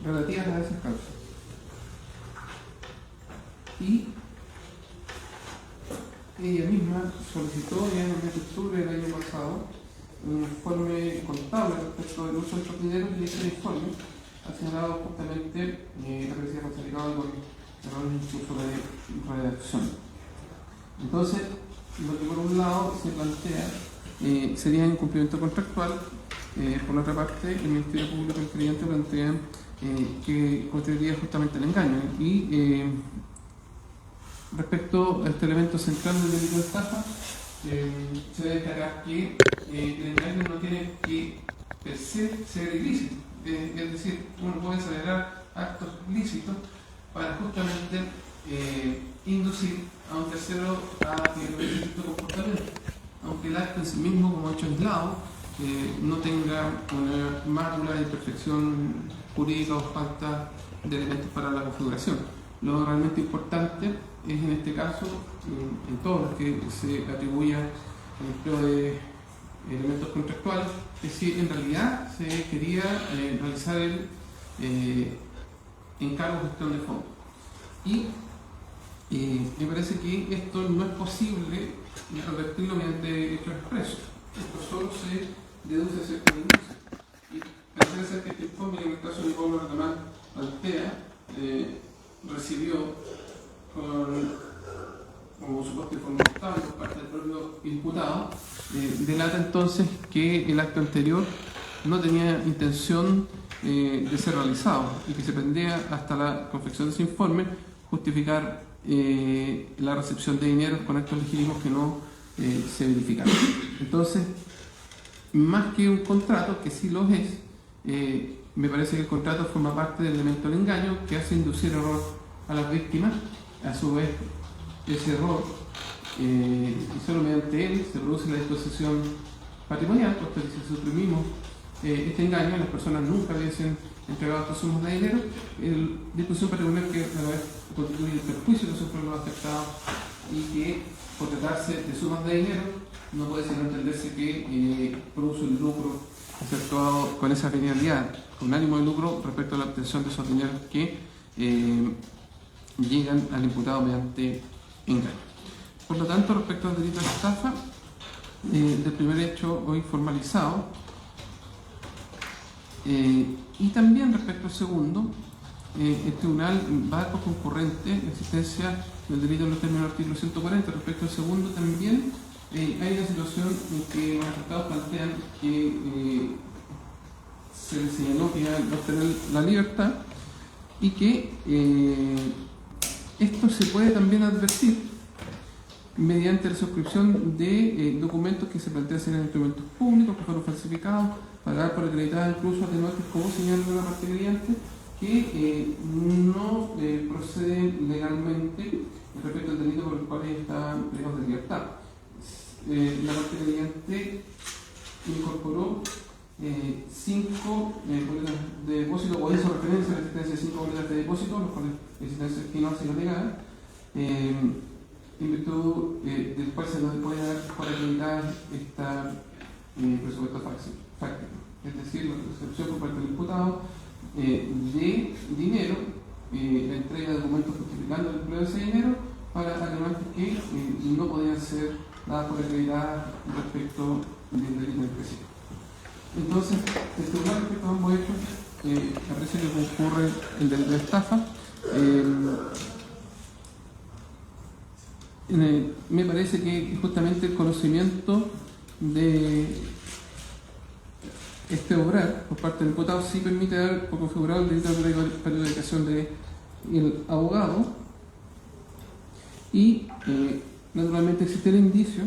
[SPEAKER 2] relativas a esas causas. Y ella misma solicitó ya en el mes de octubre del año pasado un informe contable respecto del uso de estos dineros, y ese informe ha señalado justamente aparecía falsificado con errores incluso de redacción. Entonces, lo que por un lado se plantea sería incumplimiento contractual. Por la otra parte, el Ministerio Público y el creyente plantean que constituiría justamente el engaño. Y respecto a este elemento central del delito de estafa, se debe destacar que el engaño no tiene que per se ser ilícito. Es decir, uno puede celebrar actos lícitos para justamente inducir a un tercero a un cierto comportamiento, aunque el acto en sí mismo, como hecho aislado, no tenga una mácula de imperfección jurídica o falta de elementos para la configuración. Lo realmente importante es en este caso, en todos los que se atribuya el empleo de elementos contractuales, es si en realidad se quería realizar el encargo de gestión de fondos. Y me parece que esto no es posible revertirlo mediante hechos expresos. Esto solo se deduce a cierta denuncia. Y parece ser que este informe, en el caso de Pablo Ratamán Altea, recibió como supuesto informe contable por parte del propio imputado, delata entonces que el acto anterior no tenía intención de ser realizado y que se pendía hasta la confección de ese informe justificar la recepción de dinero con actos legítimos que no se verificaron. Entonces, más que un contrato, que sí lo es, me parece que el contrato forma parte del elemento del engaño que hace inducir error a las víctimas. A su vez, ese error, y solo mediante él, se produce la disposición patrimonial, puesto que si suprimimos este engaño, las personas nunca hubiesen entregado estas sumas de dinero. Disposición patrimonial que a la vez constituye el perjuicio que sufren los afectados y que, por tratarse de sumas de dinero, no puede sino entenderse que produce un lucro efectuado con esa finalidad, con ánimo de lucro respecto a la obtención de esos dineros que llegan al imputado mediante engaño. Por lo tanto, respecto al delito de estafa, del primer hecho hoy formalizado, y también respecto al segundo, el tribunal va por concurrente la existencia del delito en los términos del artículo 140. Respecto al segundo también hay una situación en que los afectados plantean que se les señaló que iban a obtener la libertad y que esto se puede también advertir mediante la suscripción de documentos que se plantean ser instrumentos públicos que fueron falsificados para dar por acreditadas incluso atenuantes como señala la parte mediante que no proceden legalmente respecto al delito por el cual están privados de libertad. La parte mediante incorporó 5 boletas de depósito o hizo referencia a la existencia de 5 boletas de depósito, los cuales existencia que no ha sido negada, en virtud del cual se nos puede dar por acreditar esta presupuesto fáctico, es decir, la recepción por parte del imputado de dinero, la entrega de documentos justificando el empleo de ese dinero para atenuantes que no podían ser dadas por acreditadas respecto del delito en específico. Entonces, el tribunal respecto a ambos hechos aprecia que concurre el delito de estafa. Me parece que justamente el conocimiento de este obrar por parte del imputado sí permite dar por configurado el delito de periodización del abogado y naturalmente existe el indicio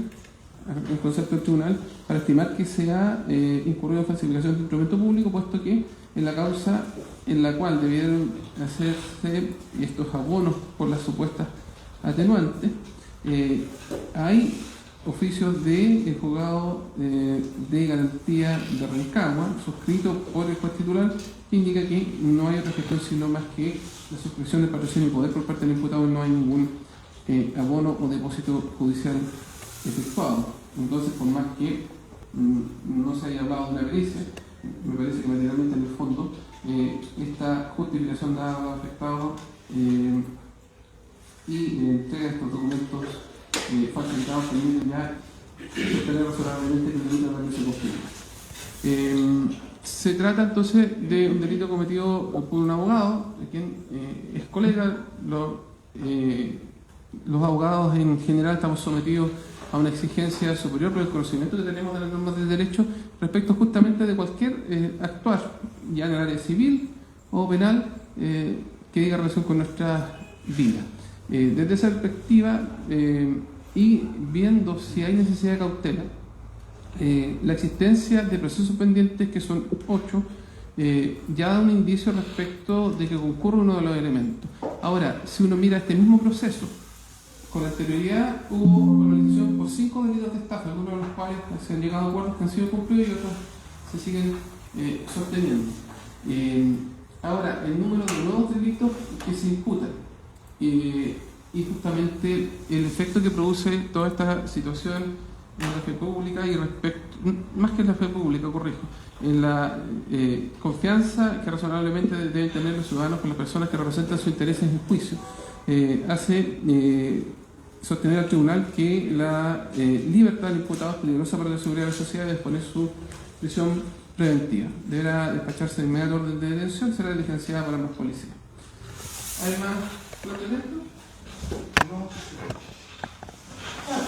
[SPEAKER 2] en concepto del tribunal para estimar que se ha incurrido en falsificación de instrumento público, puesto que en la causa en la cual debieron hacerse estos abonos por las supuestas atenuantes, hay oficios del juzgado de garantía de Rancagua, suscrito por el juez titular, que indica que no hay otra gestión sino más que la suscripción de patrocinio y poder por parte del imputado y no hay ningún abono o depósito judicial efectuado. Entonces, por más que no se haya hablado de una pericia, me parece que materialmente en el fondo esta justificación dada a los afectados y entrega de estos documentos facilitados permiten ya sostener razonablemente que el delito realmente se confirma. Se trata entonces de un delito cometido por un abogado, de quien es colega. Los abogados en general estamos sometidos a una exigencia superior por el conocimiento que tenemos de las normas del derecho respecto justamente de cualquier actuar, ya en el área civil o penal, que diga relación con nuestra vida. Desde esa perspectiva y viendo si hay necesidad de cautela, la existencia de procesos pendientes, que son 8, ya da un indicio respecto de que concurre uno de los elementos. Ahora, si uno mira este mismo proceso, con anterioridad hubo organización por 5 delitos de estafa, algunos de los cuales se han llegado a acuerdos que han sido cumplidos y otros se siguen sosteniendo. Ahora, el número de nuevos delitos que se imputan y justamente el efecto que produce toda esta situación en la fe pública y respecto, más que en la fe pública, corrijo, en la confianza que razonablemente deben tener los ciudadanos con las personas que representan sus intereses en juicio, hace sostener al tribunal que la libertad del imputado es peligrosa para la seguridad de la sociedad y disponer su prisión preventiva. Deberá despacharse de inmediato orden de detención, será diligenciada por ambas policías. Además, ¿planteamiento?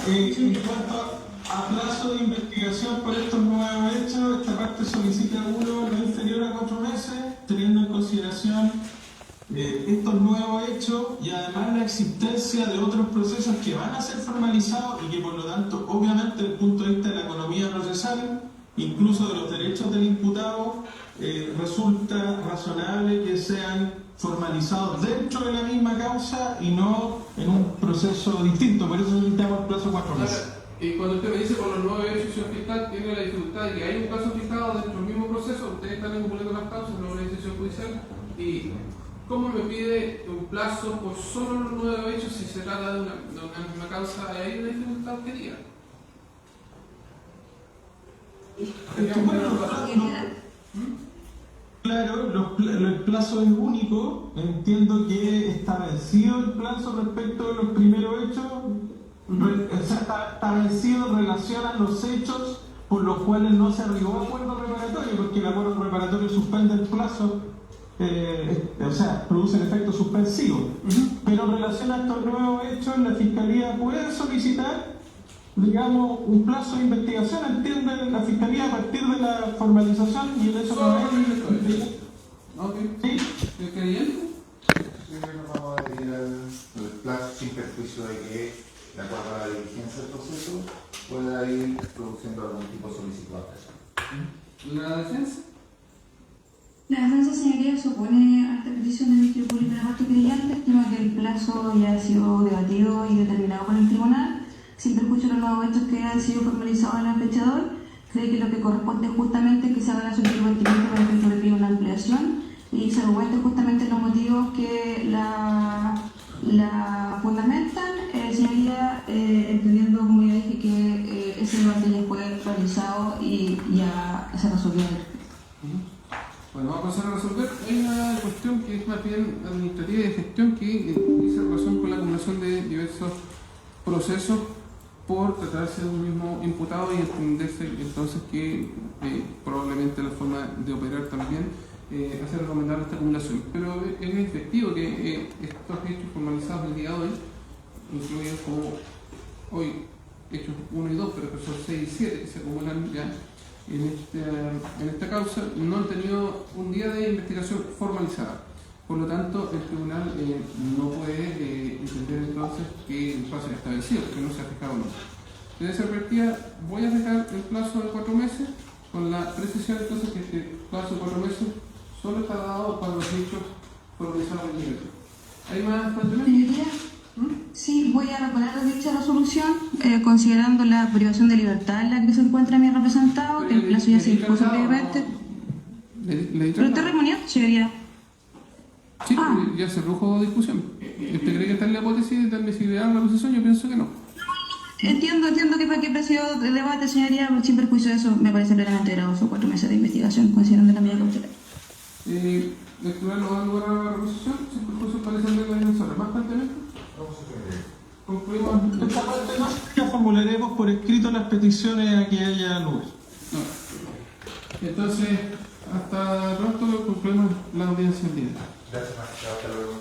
[SPEAKER 4] En cuanto a plazo de investigación por estos nuevos hechos, esta parte solicita uno no inferior a 4 meses, teniendo en consideración estos nuevos hechos y además la existencia de otros procesos que van a ser formalizados y que por lo tanto, obviamente, desde el punto de vista de la economía procesal, incluso de los derechos del imputado, resulta razonable que sean formalizados dentro de la misma causa y no en un proceso distinto. Por eso necesitamos el plazo 4 meses.
[SPEAKER 2] Y cuando usted me dice por los 9 hechos, señor fiscal, tiene la dificultad de que hay un caso fijado dentro del mismo proceso, ustedes están incumpliendo las causas, no una decisión judicial, y ¿cómo me pide un plazo por solo los 9 hechos si se trata de una causa? ¿Hay una dificultad que diga?
[SPEAKER 4] Claro, el plazo es único. Entiendo que está vencido el plazo respecto de los primeros hechos. Está vencido en relación a los hechos por los cuales no se arribó a acuerdo reparatorio, porque el acuerdo reparatorio suspende el plazo, produce el efecto suspensivo. Pero en relación a estos nuevos hechos, la Fiscalía puede solicitar, digamos, un plazo de investigación, entiende la Fiscalía, a partir de la formalización y el hecho de...
[SPEAKER 2] ¿Sí? ¿El creyente?
[SPEAKER 9] Siempre nos vamos a ir al plazo sin perjuicio de que de acuerdo a la diligencia del proceso, pueda ir produciendo algún tipo de solicitud a presión.
[SPEAKER 2] ¿La defensa?
[SPEAKER 5] La defensa, señoría, se opone a esta petición del Ministerio Público de la parte creyente, estima que el plazo ya ha sido debatido y determinado por el tribunal, sin perjuicio de los nuevos hechos que han sido formalizados en la fecha de hoy. Cree que lo que corresponde justamente es que se haga la solicitud de para que le pida una ampliación y se argumenten justamente los motivos que la fundamentan, señoría, entendiendo, como ya dije, que ese debate ya fue realizado y ya se resolvió.
[SPEAKER 2] Bueno, vamos a pasar a resolver. Hay una cuestión que es más bien administrativa y de gestión que dice relación con la acumulación de diversos procesos por tratarse de un mismo imputado y entenderse entonces que probablemente la forma de operar también hace recomendable esta acumulación. Pero es efectivo que estos hechos formalizados el día de hoy, incluidos como hoy hechos 1 y 2, pero que son 6 y 7 que se acumulan ya en esta causa, no han tenido un día de investigación formalizada. Por lo tanto, el tribunal no puede entender entonces que el plazo es establecido, porque no se ha fijado nunca. Desde esa perspectiva, voy a fijar el plazo de 4 meses, con la precisión entonces que este plazo de 4 meses solo está dado para los hechos formalizados en el nivel. ¿Hay más planteamientos?
[SPEAKER 5] Señoría, sí, voy a recoger dicha resolución, considerando la privación de libertad en la que se encuentra mi representado, que el plazo ya se dispuso previamente. Pero está reunido, señoría.
[SPEAKER 2] Sí, ya se produjo discusión. ¿Usted cree que está en la hipótesis de admisibilidad en la posición? Yo pienso que no.
[SPEAKER 5] Entiendo que fue que presidió el debate, señoría, pero sin perjuicio de eso, me parece plenamente gravoso 4 meses de investigación, considerando la medida cautelar.
[SPEAKER 2] ¿El tribunal no va a lugar a la reposición? Sin perjuicio parece de la defensora. ¿Más planteamientos? Concluimos.
[SPEAKER 4] Esta parte no, ya formularemos por escrito las peticiones a que haya lugar.
[SPEAKER 2] No. Entonces, hasta pronto concluimos la audiencia del día.
[SPEAKER 9] Gracias, magistrado. Hasta luego.